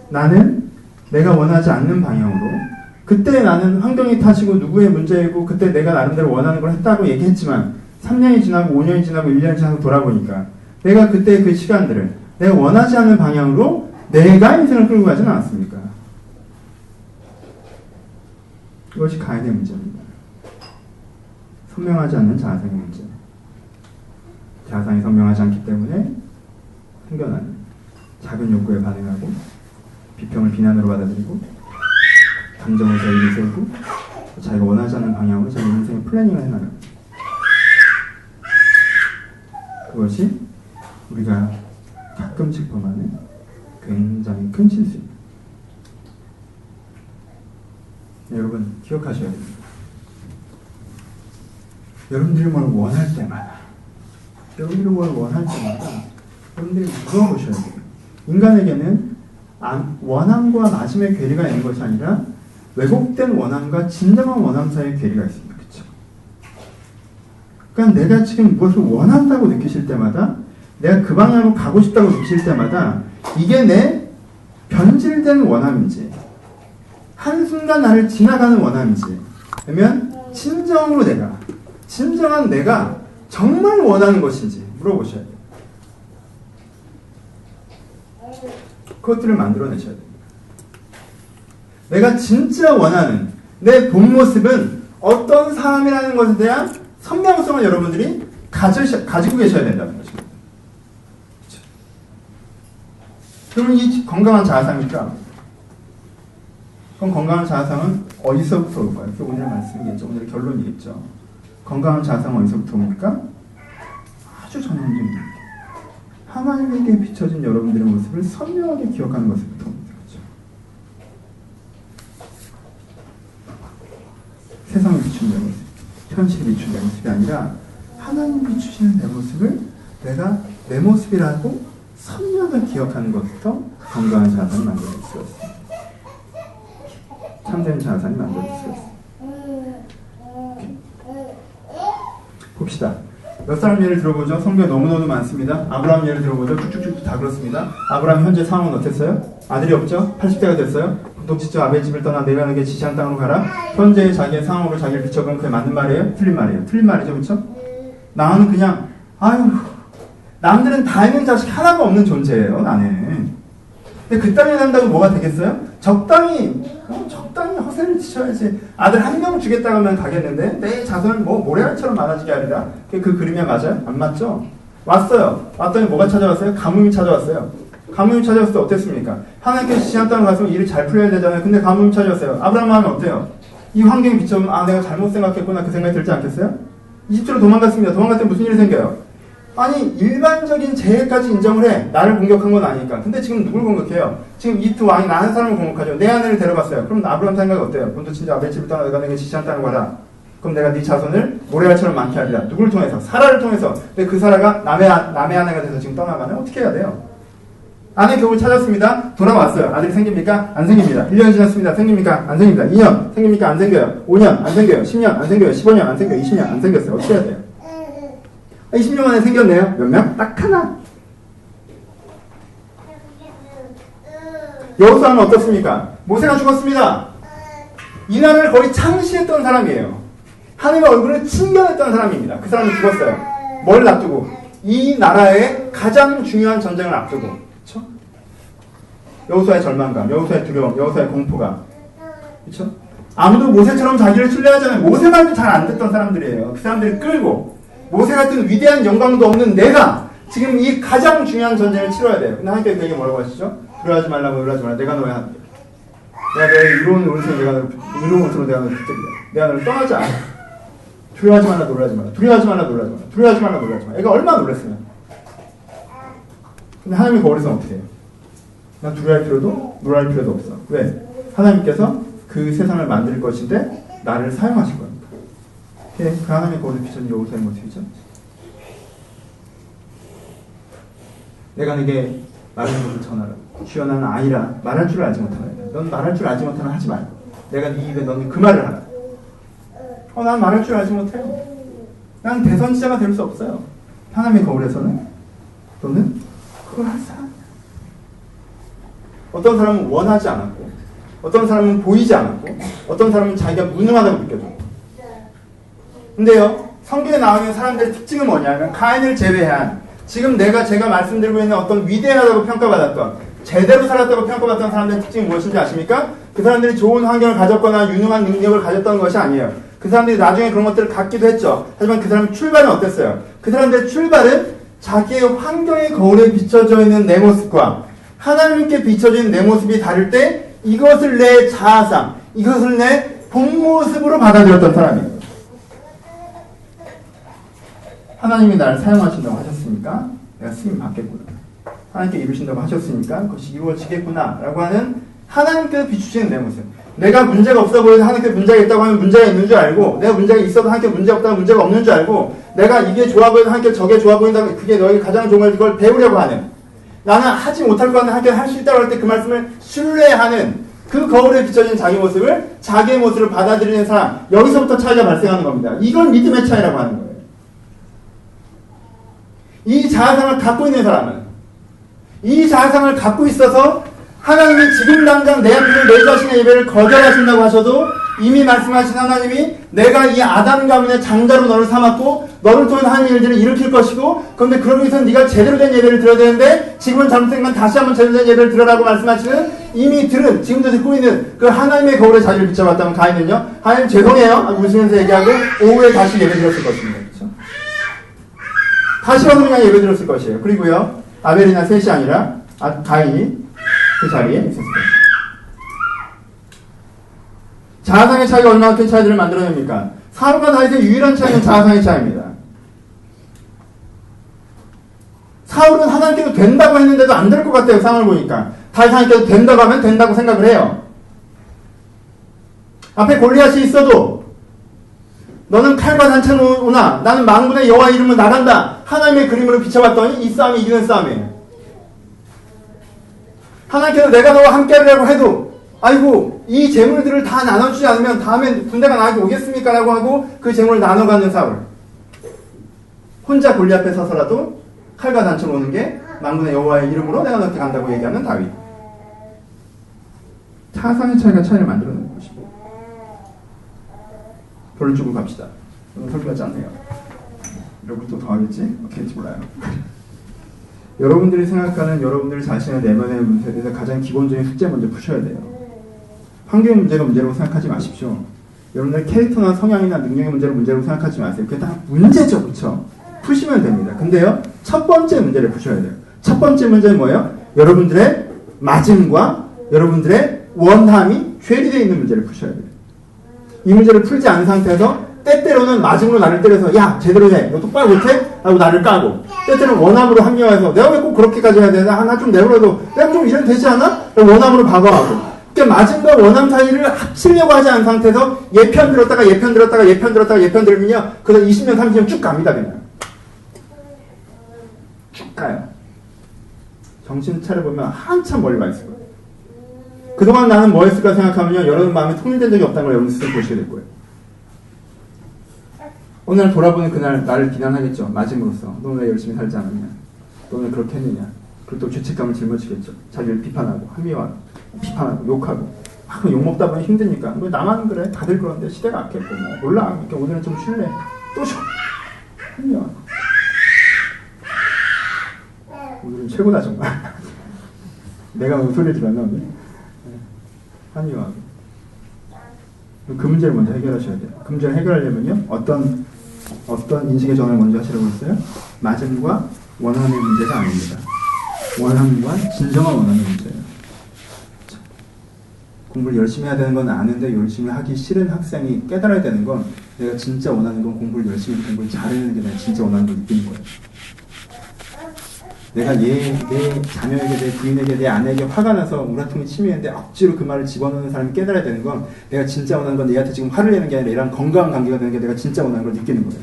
나는 내가 원하지 않는 방향으로, 그때 나는 환경이 탓이고 누구의 문제이고 그때 내가 나름대로 원하는 걸 했다고 얘기했지만 3년이 지나고 5년이 지나고 1년이 지나고 돌아보니까 내가 그때 그 시간들을 내가 원하지 않는 방향으로 내가 인생을 끌고 가지는 않았습니까? 이것이 가인의 문제입니다. 선명하지 않는 자아상의 문제. 자아상이 선명하지 않기 때문에 생겨나는 작은 욕구에 반응하고 비평을 비난으로 받아들이고 감정을 자기를 세우고 자기가 원하지 않는 방향으로 자기 인생의 플래닝을 해나가는, 그것이 우리가 가끔씩 범하는 굉장히 큰 실수입니다. 여러분 기억하셔야 됩니다. 여러분들이 뭘 원할 때마다, 여러분들이 물어보셔야 돼요. 인간에게는 원함과 마침의 괴리가 있는 것이 아니라 왜곡된 원함과 진정한 원함 사이의 괴리가 있습니다. 그렇죠? 그러니까 내가 지금 무엇을 원한다고 느끼실 때마다, 내가 그 방향으로 가고 싶다고 느끼실 때마다 이게 내 변질된 원함인지, 한순간 나를 지나가는 원함인지, 아니면 진정한 내가 정말 원하는 것인지 물어보셔야 돼요. 그것들을 만들어내셔야 됩니다. 내가 진짜 원하는 내 본 모습은 어떤 사람이라는 것에 대한 선명성을 여러분들이 가지고 계셔야 된다는 것입니다. 그렇죠? 그러면 이 건강한 자아상일까? 그럼 건강한 자아상은 어디서부터 올까요? 그게 오늘 말씀이겠죠. 오늘의 결론이겠죠. 건강한 자아상은 어디서부터 옵니까? 아주 전형적인, 하나님에게 비춰진 여러분들의 모습을 선명하게 기억하는 것부터 옵니다. 그렇죠? 세상이 비추는 내 모습, 현실이 비추는 내 모습이 아니라 하나님 비추시는 내 모습을 내가 내 모습이라고 선명하게 기억하는 것부터 건강한 자아산이 만들어질 수가 있습니다. 참된 자아산이 만들어질 수가 있습니다. 봅시다. 몇 사람 예를 들어보죠? 성경에 너무너무 많습니다. 아브라함 예를 들어보죠? 쭉쭉쭉 다 그렇습니다. 아브라함 현재 상황은 어땠어요? 아들이 없죠? 80대가 됐어요? 독지처 아벨 집을 떠나 내려가는 게 지시한 땅으로 가라. 현재의 자기의 상황으로 자기를 비춰보면 그게 맞는 말이에요? 틀린 말이에요? 틀린 말이죠, 그렇죠? 나는 그냥 남들은 다 있는 자식 하나가 없는 존재예요, 나는. 근데 그 땅에 산다고 뭐가 되겠어요? 적당히 허세를 지쳐야지. 아들 한 명 주겠다고 하면 가겠는데 내 자손은 모래알처럼 많아지게 하리라. 그 그림에 맞아요? 안 맞죠? 왔어요. 왔더니 뭐가 찾아왔어요? 가뭄이 찾아왔어요. 가뭄이 찾아왔을 때 어땠습니까? 하나님께서 지시한 땅을 가서 일을 잘 풀어야 되잖아요. 근데 가뭄이 찾아왔어요. 아브라함 마음이 어때요? 이 환경에 비춰보면 내가 잘못 생각했구나 그 생각이 들지 않겠어요? 이집트로 도망갔습니다. 도망갈 때 무슨 일이 생겨요? 아니 일반적인 재해까지 인정을 해. 나를 공격한 건 아니니까. 근데 지금 누굴 공격해요? 지금 이집트 왕이 나 한 사람을 공격하죠. 내 아내를 데려갔어요. 그럼 아브라함 생각이 어때요? 본토 친자 아벨 집을 떠나 내가 내게 지시한 땅을 가라. 그럼 내가 네 자손을 모래알처럼 많게 하리라. 누굴 통해서? 사라를 통해서. 근데 그 사라가 남의 아내가 돼서 지금 떠나가면 어떻게 해야 돼요? 아내 겨우 찾았습니다. 돌아왔어요. 아들이 생깁니까? 안 생깁니다. 1년 지났습니다. 생깁니까? 안 생깁니다. 2년 생깁니까? 안 생겨요. 5년 안 생겨요. 10년 안 생겨요. 15년 안 생겨요. 20년 안 생겼어요. 어떻게 해야 돼요? 20년 만에 생겼네요. 몇 명? 딱 하나. 여호수아는 어떻습니까? 모세가 죽었습니다. 이 나라를 거의 창시했던 사람이에요. 하나님의 얼굴을 침견했던 사람입니다. 그 사람이 죽었어요. 뭘 앞두고? 이 나라의 가장 중요한 전쟁을 앞두고. 그렇죠? 여호수아의 절망감, 여호수아의 두려움, 여호수아의 공포감. 그렇죠? 아무도 모세처럼 자기를 신뢰하잖아요. 모세 말도 잘 안 듣던 사람들이에요. 그 사람들을 끌고 모세 같은 위대한 영광도 없는 내가 지금 이 가장 중요한 전쟁을 치러야 돼요. 근데 하나님께서 그에게 뭐라고 하시죠? 두려워하지 말라고 놀라지 마라. 내가 너의 하나님. 내가 너의 이로운 오른손에 내가 너를 붙들리라. 내가 너를 떠나지 않아. 두려워하지 말라 놀라지 마라. 두려워하지 말라 놀라지 마라. 두려워하지 말라 놀라지 마라. 애가 얼마나 놀랐으면. 근데 하나님이 거기서는 어떻게 해요? 난 두려워할 필요도 놀랄 필요도 없어. 왜? 하나님께서 그 세상을 만들 것인데 나를 사용하실 거니까. 그 하나님의 거울에 비춰진 여호수아의 모습이죠. 내가 내게 말하는 것을 전하라. 주여 나는 아이라 말할 줄 알지 못하라. 넌 말할 줄 알지 못하면 하지 말고 내가 네 입에 너는 그 말을 하라. 난 말할 줄 알지 못해요. 난 대선지자가 될 수 없어요. 하나님의 거울에서는 너는 그걸 할 사람이야. 어떤 사람은 원하지 않았고 어떤 사람은 보이지 않았고 어떤 사람은 자기가 무능하다고 느껴져. 근데요, 성경에 나오는 사람들의 특징은 뭐냐면 가인을 제외한 지금 제가 말씀드리고 있는 어떤 위대하다고 평가받았던 제대로 살았다고 평가받았던 사람들의 특징이 무엇인지 아십니까? 그 사람들이 좋은 환경을 가졌거나 유능한 능력을 가졌던 것이 아니에요. 그 사람들이 나중에 그런 것들을 갖기도 했죠. 하지만 그 사람의 출발은 어땠어요? 그 사람들의 출발은 자기의 환경의 거울에 비춰져 있는 내 모습과 하나님께 비춰져 있는 내 모습이 다를 때 이것을 내 자아상, 이것을 내 본 모습으로 받아들였던 사람이에요. 하나님이 나를 사용하신다고 하셨으니까 내가 쓰임 받겠구나. 하나님께 이루신다고 하셨으니까 그것이 이루어지겠구나 라고 하는 하나님께서 비추시는 내 모습. 내가 문제가 없어 보여서 하나님께 문제가 있다고 하면 문제가 있는 줄 알고 내가 문제가 있어도 하나님께 문제가 없다면 문제가 없는 줄 알고 내가 이게 좋아 보여서 하나님께 저게 좋아 보인다고 그게 너에게 가장 좋은 걸 그걸 배우려고 하는 나는 하지 못할 거 같은데 하나님께 할 수 있다고 할 때 그 말씀을 신뢰하는 그 거울에 비춰진 자기 모습을 자기의 모습을 받아들이는 사람 여기서부터 차이가 발생하는 겁니다. 이걸 믿음의 차이라고 하는 거예요. 이 자아상을 갖고 있는 사람은 이 자아상을 갖고 있어서 하나님이 지금 당장 내 앞에서 내 자신의 예배를 거절하신다고 하셔도 이미 말씀하신 하나님이 내가 이 아담 가문의 장자로 너를 삼았고 너를 통해 하나님의 일들을 일으킬 것이고 그런데 그러기 위해서는 네가 제대로 된 예배를 드려야 되는데 지금은 잘못된 다시 한번 제대로 된 예배를 드려라고 말씀하시는 이미 들은 지금도 듣고 있는 그 하나님의 거울에 자기를 비춰봤다면 가인은요 하나님 죄송해요 웃으면서 얘기하고 오후에 다시 예배 드렸을 것입니다. 그렇죠? 다시 와서 그냥 예배 드렸을 것이에요. 그리고요 아벨이나 셋이 아니라 가인이 그 자리에 있었을 것입니다. 자아상의 차이가 얼마나 큰 차이들을 만들어냅니까? 사울과 다윗의 유일한 차이는 자아상의 차이입니다. 사울은 하나님께서 된다고 했는데도 안 될 것 같아요. 상황을 보니까. 다시 하나님께서 된다고 하면 된다고 생각을 해요. 앞에 골리앗이 있어도 너는 칼과 단창으로 오나 나는 만군의 여호와 이름으로 나간다. 하나님의 그림으로 비춰봤더니 이 싸움이 이기는 싸움이에요. 하나님께서 내가 너와 함께하려고 해도 아이고 이 재물들을 다 나눠주지 않으면 다음엔 군대가 나에게 오겠습니까? 라고 하고 그 재물을 나눠가는 사울. 혼자 골리앗 앞에 서서라도 칼과 단창으로 오는 게 만군의 여호와의 이름으로 내가 너한테 간다고 얘기하는 다윗. 사상의 차이를 만들어내는 것이고. 별을 주고 갑시다. 오늘 설교하지 않네요. 여러분 또 더 하겠지? 어떻게 할지 몰라요. 여러분들이 생각하는 여러분들 자신의 내면의 문제에 대해서 가장 기본적인 숙제 먼저 푸셔야 돼요. 환경의 문제가 문제라고 생각하지 마십시오. 여러분들 캐릭터나 성향이나 능력의 문제라고 생각하지 마세요. 그게 다 문제죠. 그렇죠? 푸시면 됩니다. 근데요. 첫 번째 문제를 푸셔야 돼요. 첫 번째 문제는 뭐예요? 여러분들의 맞음과 여러분들의 원함이 괴리되어 있는 문제를 푸셔야 돼요. 이 문제를 풀지 않은 상태에서 때때로는 맞음으로 나를 때려서 야 제대로 해 너 똑바로 못해? 라고 나를 까고 때때로는 원함으로 합리화해서 내가 왜 꼭 그렇게까지 해야 되나? 나 좀 내버려도 내가 좀 이래도 되지 않아? 원함으로 방어하고 그러니까 맞음과 원함 사이를 합치려고 하지 않은 상태에서 예편 들었다가 예편 들었다가 예편 들었다가 예편 들으면요 그래서 20년 30년 쭉 갑니다. 그냥 쭉 가요. 정신 차려보면 한참 멀리 가 있을 거예요. 그동안 나는 뭐 했을까 생각하면요 여러분 마음에 통일된 적이 없다는 걸 여러분 스스로 보시게 될 거예요. 어느 날 돌아보는 그날 나를 비난하겠죠. 맞음으로써 너 왜 열심히 살지 않았냐, 너 왜 그렇게 했느냐. 그리고 또 죄책감을 짊어지겠죠. 자기를 비판하고 합리화하고 비판하고 욕하고 막 욕먹다 보면 힘드니까 뭐 나만 그래 다들 그런데 시대가 악했고 뭐 몰라 이렇게 오늘은 좀 쉴래 또 쉬어 합리화. 오늘은 최고다 정말. 내가 오늘 소리를 들었나 오늘? 합리화하고 그 문제를 먼저 해결하셔야 돼요. 그 문제를 해결하려면요 어떤 인식의 전환을 먼저 하시라고 했어요? 맞음과 원함의 문제가 아닙니다. 원함과 진정한 원함의 문제예요. 공부를 열심히 해야 되는 건 아는데 열심히 하기 싫은 학생이 깨달아야 되는 건 내가 진짜 원하는 건 공부를 열심히 공부를 잘하는 게 내가 진짜 원하는 걸 느끼는 거예요. 내가 내 자녀에게, 내 부인에게, 내 아내에게 화가 나서 우라통이 치미했는데 억지로 그 말을 집어넣는 사람이 깨달아야 되는 건 내가 진짜 원하는 건 얘한테 지금 화를 내는 게 아니라 얘랑 건강한 관계가 되는 게 내가 진짜 원하는 걸 느끼는 거예요.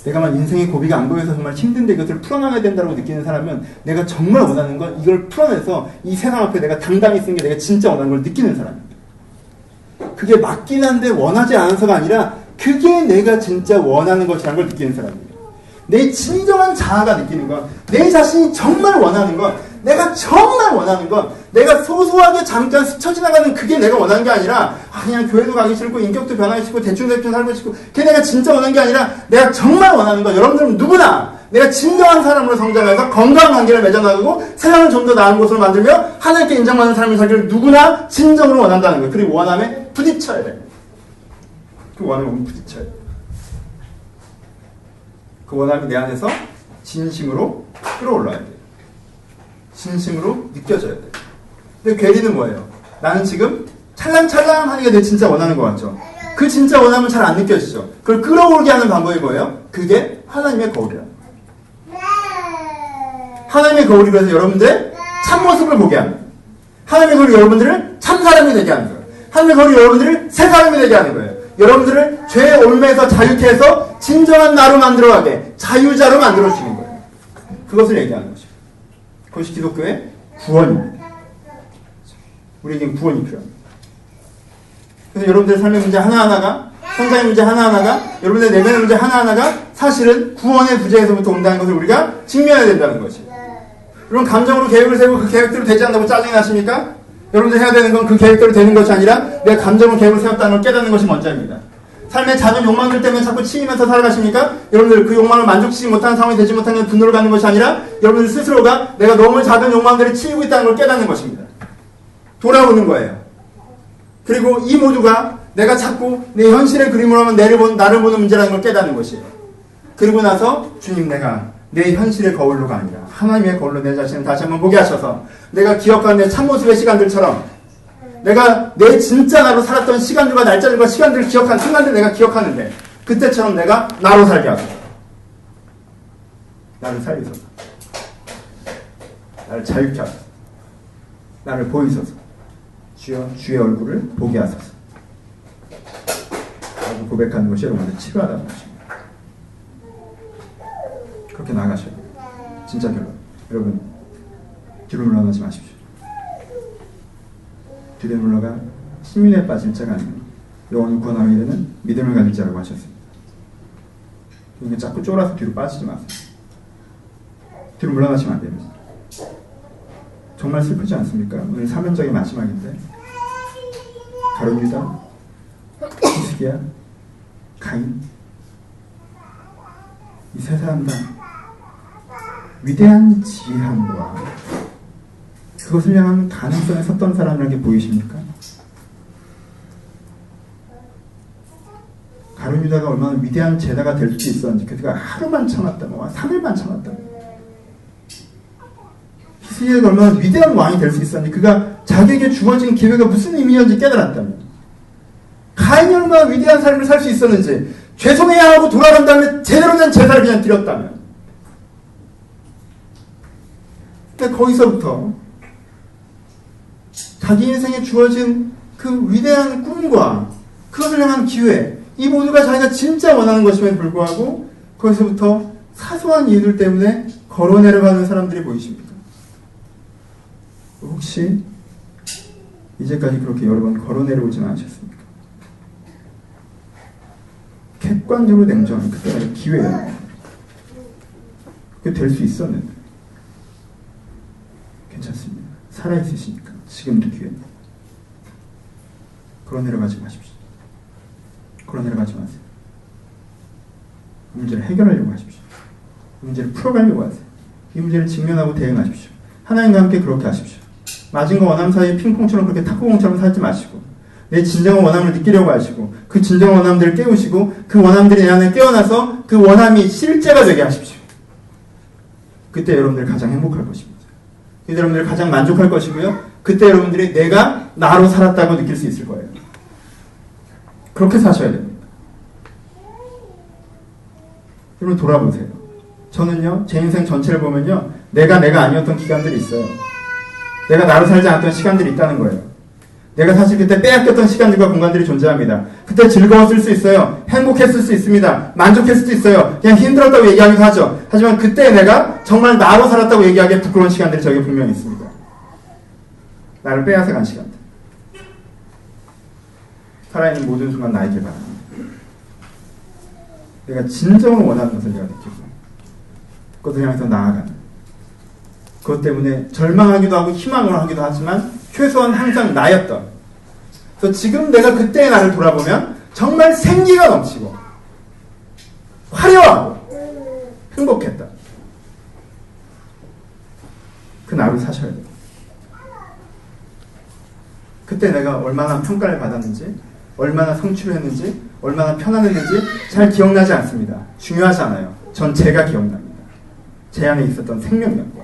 내가 막 인생의 고비가 안 보여서 정말 힘든데 이것을 풀어나가야 된다고 느끼는 사람은 내가 정말 원하는 건 이걸 풀어내서 이 세상 앞에 내가 당당히 쓰는 게 내가 진짜 원하는 걸 느끼는 사람입니다. 그게 맞긴 한데 원하지 않아서가 아니라 그게 내가 진짜 원하는 것이라는 걸 느끼는 사람입니다. 내 진정한 자아가 느끼는 건, 내 자신이 정말 원하는 건, 내가 정말 원하는 건, 내가 소소하게 잠깐 스쳐 지나가는 그게 내가 원하는 게 아니라, 그냥 교회도 가기 싫고, 인격도 변하기 싫고, 대충 살고 싶고, 그게 내가 진짜 원하는 게 아니라, 내가 정말 원하는 건, 여러분들은 누구나, 내가 진정한 사람으로 성장해서 건강한 관계를 맺어나가고, 세상을 좀 더 나은 곳으로 만들며, 하나님께 인정받는 삶을 살기를 누구나 진정으로 원한다는 거예요. 그리고 원함에 부딪혀야 돼요. 그 원함에 부딪혀야 돼요. 그 원함이 내 안에서 진심으로 끌어올라야 돼요. 진심으로 느껴져야 돼요. 근데 괴리는 뭐예요? 나는 지금 찰랑찰랑하는 게 내 진짜 원하는 것 같죠? 그 진짜 원함은 잘 안 느껴지죠? 그걸 끌어오르게 하는 방법이 뭐예요? 그게 하나님의 거울이에요. 하나님의 거울이 그래서 여러분들의 참모습을 보게 합니다. 하나님의 거울이 여러분들을 참사람이 되게 하는 거예요. 하나님의 거울이 여러분들을 새 사람이 되게 하는 거예요. 여러분들을 죄의 올매에서 자유케 해서 진정한 나로 만들어가게 자유자로 만들어주는 거예요. 그것을 얘기하는 것이죠. 그것이 기독교의 구원입니다. 우리에겐 구원이 필요합니다. 그래서 여러분들의 삶의 문제 하나하나가, 성장의 문제 하나하나가, 여러분들의 내면의 문제 하나하나가 사실은 구원의 부재에서부터 온다는 것을 우리가 직면해야 된다는 것이에요. 여러분 감정으로 계획을 세우고 그 계획대로 되지 않는다고 짜증이 나십니까? 여러분들 해야 되는 건 그 계획대로 되는 것이 아니라 내가 감정으로 계획을 세웠다는 걸 깨닫는 것이 먼저입니다. 삶의 작은 욕망들 때문에 자꾸 치이면서 살아가십니까? 여러분들 그 욕망을 만족시키지 못하는 상황이 되지 못하는 분노를 갖는 것이 아니라 여러분들 스스로가 내가 너무 작은 욕망들을 치이고 있다는 걸 깨닫는 것입니다. 돌아오는 거예요. 그리고 이 모두가 내가 자꾸 내 현실의 그림으로 하면 나를 보는 문제라는 걸 깨닫는 것이에요. 그리고 나서 주님 내가 내 현실의 거울로가 아니라 하나님의 거울로 내 자신을 다시 한번 보게 하셔서 내가 기억하는 내 참모습의 시간들처럼 내가 내 진짜 나로 살았던 시간들과 날짜들과 시간들을 기억한 순간들 내가 기억하는데 그때처럼 내가 나로 살게 하소서. 나를 살리소서. 나를 자유케 하소서. 나를 보이소서. 주여 주의 얼굴을 보게 하소서. 라고 고백하는 것이 여러분들 치료하다는 것입니다. 그렇게 나아가셔야 돼요. 진짜 결론. 여러분 뒤로 물러나지 마십시오. 뒤로 물러가 신민에 빠질 자가 아니면 영원히 구원함에 이르는 믿음을 가질 자라고 하셨습니다. 그러니까 자꾸 쫄아서 뒤로 빠지지 마세요. 뒤로 물러나시면 안 됩니다. 정말 슬프지 않습니까? 오늘 사면적의 마지막인데 가룟 유다, 히스기야, 가인 이 세 사람 다 위대한 지혜함과 그것을 향한 가능성에 섰던 사람이라는 게 보이십니까? 가룟 유다가 얼마나 위대한 제자가 될 수 있었는지 그가 하루만 참았다고 3일만 참았다고 히스기야가 얼마나 위대한 왕이 될 수 있었는지 그가 자기에게 주어진 기회가 무슨 의미였는지 깨달았다면 가인이 얼마나 위대한 삶을 살 수 있었는지 죄송해야 하고 돌아간 다음에 제대로 된 제사를 그냥 드렸다면 근데 거기서부터 자기 인생에 주어진 그 위대한 꿈과 그것을 향한 기회 이 모두가 자기가 진짜 원하는 것임에도 불구하고 거기서부터 사소한 이유들 때문에 걸어 내려가는 사람들이 보이십니까? 혹시 이제까지 그렇게 여러 번 걸어 내려오지는 않으셨습니까? 객관적으로 냉정한 그때가 기회예요. 그게 될 수 있었는데 괜찮습니다. 살아있으시니까 지금도 기회입니다. 걸어 내려가지 마십시오. 걸어 내려가지 마세요. 이 문제를 해결하려고 하십시오. 이 문제를 풀어가려고 하세요. 이 문제를 직면하고 대응하십시오. 하나님과 함께 그렇게 하십시오. 마진과 원함 사이에 핑퐁처럼 그렇게 탁구공처럼 살지 마시고 내 진정한 원함을 느끼려고 하시고 그 진정한 원함들을 깨우시고 그 원함들이 내 안에 깨어나서 그 원함이 실제가 되게 하십시오. 그때 여러분들 가장 행복할 것입니다. 그때 여러분들 가장 만족할 것이고요. 그때 여러분들이 내가 나로 살았다고 느낄 수 있을 거예요. 그렇게 사셔야 됩니다. 여러분 돌아보세요. 저는요 제 인생 전체를 보면요 내가 아니었던 기간들이 있어요. 내가 나로 살지 않았던 시간들이 있다는 거예요. 내가 사실 그때 빼앗겼던 시간들과 공간들이 존재합니다. 그때 즐거웠을 수 있어요. 행복했을 수 있습니다. 만족했을 수 있어요. 그냥 힘들었다고 얘기하기도 하죠. 하지만 그때 내가 정말 나로 살았다고 얘기하기에 부끄러운 시간들이 저에게 분명히 있습니다. 나를 빼앗아간 시간들. 살아있는 모든 순간 나에게 바랍니다. 내가 진정으로 원하는 것을 내가 느끼고 그것을 향해서 나아가는 그것 때문에 절망하기도 하고 희망을 하기도 하지만 최소한 항상 나였던 그래서 지금 내가 그때의 나를 돌아보면 정말 생기가 넘치고 화려하고 행복했다. 그 나를 사셔야 돼요. 그때 내가 얼마나 평가를 받았는지 얼마나 성취를 했는지 얼마나 편안했는지 잘 기억나지 않습니다. 중요하지 않아요. 전 제가 기억납니다. 제 안에 있었던 생명력과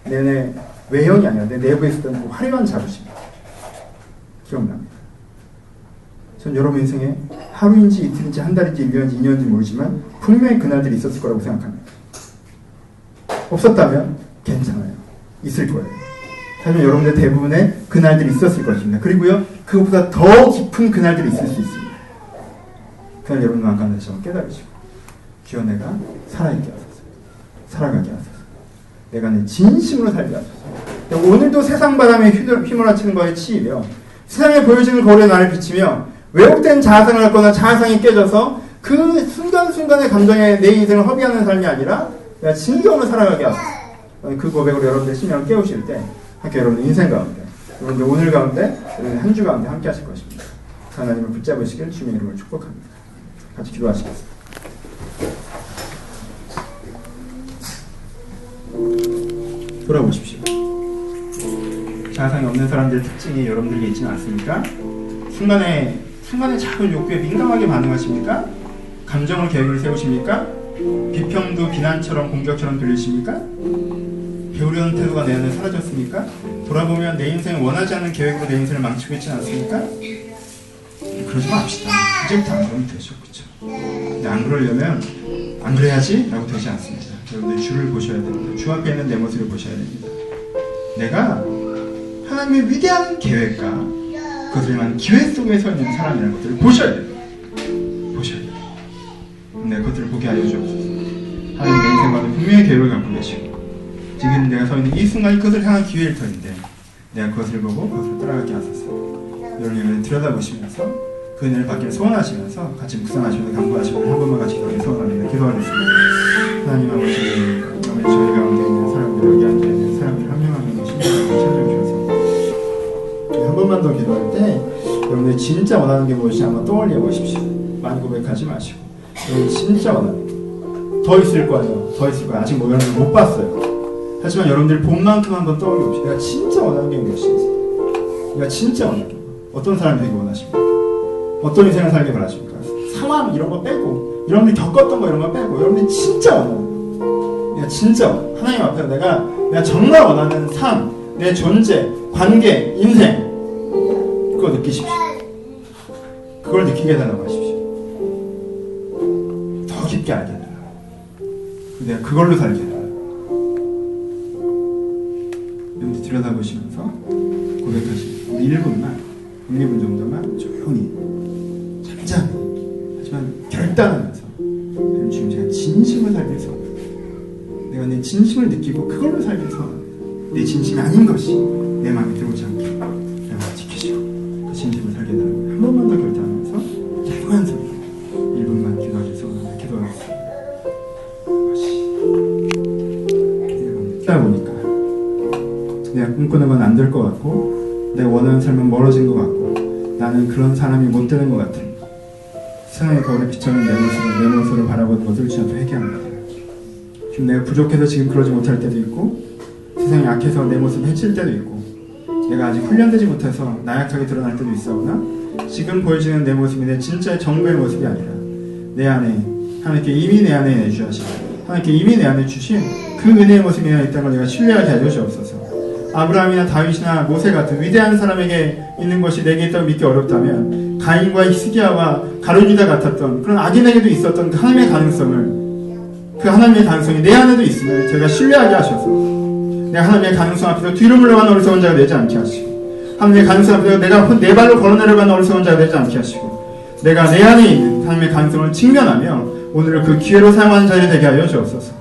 내 외형이 아니라 내 내부에 있었던 그 화려한 자부심 기억납니다. 전 여러분 인생에 하루인지 이틀인지 한 달인지 1년인지 2년인지 모르지만 분명히 그날들이 있었을 거라고 생각합니다. 없었다면 괜찮아요. 있을 거예요. 하지만 여러분들 대부분의 그날들이 있었을 것입니다. 그리고요 그것보다 더 깊은 그날들이 있을 수 있습니다. 그날 여러분 마음 다시 한번 깨달으시고 주여 내가 살아있게 하소서. 살아가게 하소서. 내가 내 진심으로 살게 하소서. 오늘도 세상 바람에 휘몰아치는 거에 치이며 세상에 보여지는 거울에 나를 비치며 왜곡된 자아상을 갖거나 자아상이 깨져서 그 순간순간의 감정에 내 인생을 허비하는 삶이 아니라 내가 진정으로 살아가게 하소서. 그 고백으로 여러분들 심령을 깨우실 때 함께 여러분들 인생 가운데 여러분들 오늘 가운데 여러분들 한 주 가운데 함께 하실 것입니다. 하나님을 붙잡으시길 주님의 이름으로 축복합니다. 같이 기도하시겠습니다. 돌아보십시오. 자아상이 없는 사람들의 특징이 여러분들에게 있지는 않습니까? 순간에 작은 욕구에 민감하게 반응하십니까? 감정을 계획을 세우십니까? 비평도 비난처럼 공격처럼 들리십니까? 배우려는 태도가 내 안에 사라졌습니까? 돌아보면 내 인생을 원하지 않는 계획으로 내 인생을 망치고 있지는 않습니까? 그러지 맙시다. 이제부터 안 그러면 되죠. 그쵸? 근데 안 그러려면 안 그래야지? 라고 되지 않습니다. 여러분들 주를 보셔야 됩니다. 주 앞에 있는 내 모습을 보셔야 됩니다. 내가 하나님의 위대한 계획과 그것을 위한 기회 속에 서 있는 사람이라는 것들을 보셔야 됩니다. 보셔야 돼요. 내가 그것들을 보게 하여 주옵소서. 하나님 내 인생과도 분명히 계획을 갖고 계시고 지금 내가 서 있는 이 순간이 그것을 향한 기회일 터인데 내가 그것을 보고 그것을 따라가게 하소서. 여러분을 들여다보시면서 그 은혜를 받기를 소원하시면서 같이 묵상하시면서 간구하시고 한 번만 같이 기도하기 소원합니다. 기도하겠습니다. 하나님 아버지, 저희 가운데 있는 사람들, 여기 앉아있는 사람들 한 명 한 명의 심장을 찾아주셔서 한 번만 더 기도할 때 여러분들이 진짜 원하는 게 무엇인지 한번 떠올려 보십시오. 많이 고백하지 마시고 여러분 진짜 원하는 더 있을 거예요. 더 있을 거예요. 아직 뭐 여러분들 못 봤어요. 하지만 여러분들 본만큼 한번 떠올려 봅시다. 내가 진짜 원하는 게 무엇인지, 내가 진짜 원하는 게 어떤 사람이 되기 원하십니까? 어떤 인생을 살기 원하십니까? 상황 이런 거 빼고 여러분들이 겪었던 거 이런 거 빼고 여러분들이 진짜 원하는 거, 내가 진짜 하나님 앞에 내가 정말 원하는 삶, 내 존재, 관계, 인생 그거 느끼십시오. 그걸 느끼게 해달라고 하십시오. 더 깊게 알게 해달라고. 내가 그걸로 살게 해달라고. 여러분들 들여다보시면서 고백하시고 1분 정도만 조용히 잠잠히 하지만 결단하면서 지금 제가 진심을 살기 위해서 내가 내 진심을 느끼고 그걸로 살기 위해서 내 진심이 아닌 것이 내 마음에 들어오지 않게 내가 지키시고 그 진심을 살게 해달라고 한 번만 더 결단하면서 조용한 소리 1분만 기도하기 위해서 기도하겠습니다. 기도하다 보니까 내가 꿈꾸는 건 안 될 것 같고 내가 원하는 삶은 멀어진 것 같고 나는 그런 사람이 못 되는 것 같은 세상의 거울에 비춰있는 내 모습을 바라보는 것을 주님 앞에 회개합니다. 지금 내가 부족해서 지금 그러지 못할 때도 있고 세상이 약해서 내 모습이 해칠 때도 있고 내가 아직 훈련되지 못해서 나약하게 드러날 때도 있사오나 지금 보여지는 내 모습이 내 진짜의 전부의 모습이 아니라 내 안에 하나님께 이미 내 안에 내주하시고 하나님께 이미 내 안에 주신 그 은혜의 모습이 내 안에 있다는 걸 내가 신뢰하게 하여 주옵소서. 아브라함이나 다윗이나 모세 같은 위대한 사람에게 있는 것이 내게 있다고 믿기 어렵다면 가인과 히스기야와 가룟유다 같았던 그런 악인에게도 있었던 그 하나님의 가능성이 내 안에도 있음을 제가 신뢰하게 하셔서 내가 하나님의 가능성 앞에서 뒤로 물러간 어리석은 자가 되지 않게 하시고 하나님의 가능성 앞에서 내가 내 발로 걸어내려간 어리석은 자가 되지 않게 하시고 내가 내 안에 있는 하나님의 가능성을 직면하며 오늘을 그 기회로 사용하는 자리 되게 하여 주옵소서.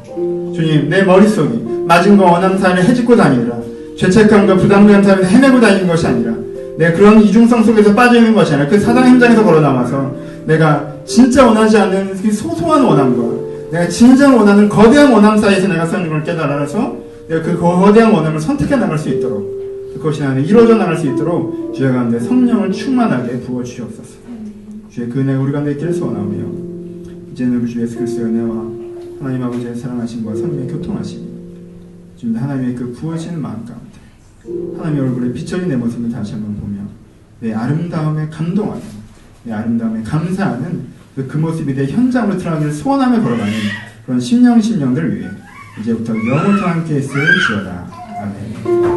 주님, 내 머릿속이 맞은 거 원하는 삶에 헤집고 다니느라 죄책감과 부담감 때문에 헤매고 다니는 것이 아니라 내가 그런 이중성 속에서 빠져있는 것이 아니라 그 사단 현장에서 걸어나와서 내가 진짜 원하지 않는 그 소소한 원함과 내가 진정 원하는 거대한 원함 사이에서 내가 서는 걸 깨달아서 내가 그 거대한 원함을 선택해 나갈 수 있도록 그것이 나는 이루어져 나갈 수 있도록 주의 가운데 성령을 충만하게 부어주시옵소서. 주의 그 은혜가 우리 가운데 있기를 소원하며 이제는 우리 주 예수 그리스도의 은혜와 하나님 아버지의 사랑하심과 성령의 교통하심 지금 하나님의 그 부어지는 마음 가운데 하나님의 얼굴에 비춰진 내 모습을 다시 한번 보며 내 아름다움에 감동하는 내 아름다움에 감사하는 그 모습이 내 현장으로 드러나기를 소원하며 걸어가는 그런 심령들 위해 이제부터 영원토록 함께 있을지어다. 아멘.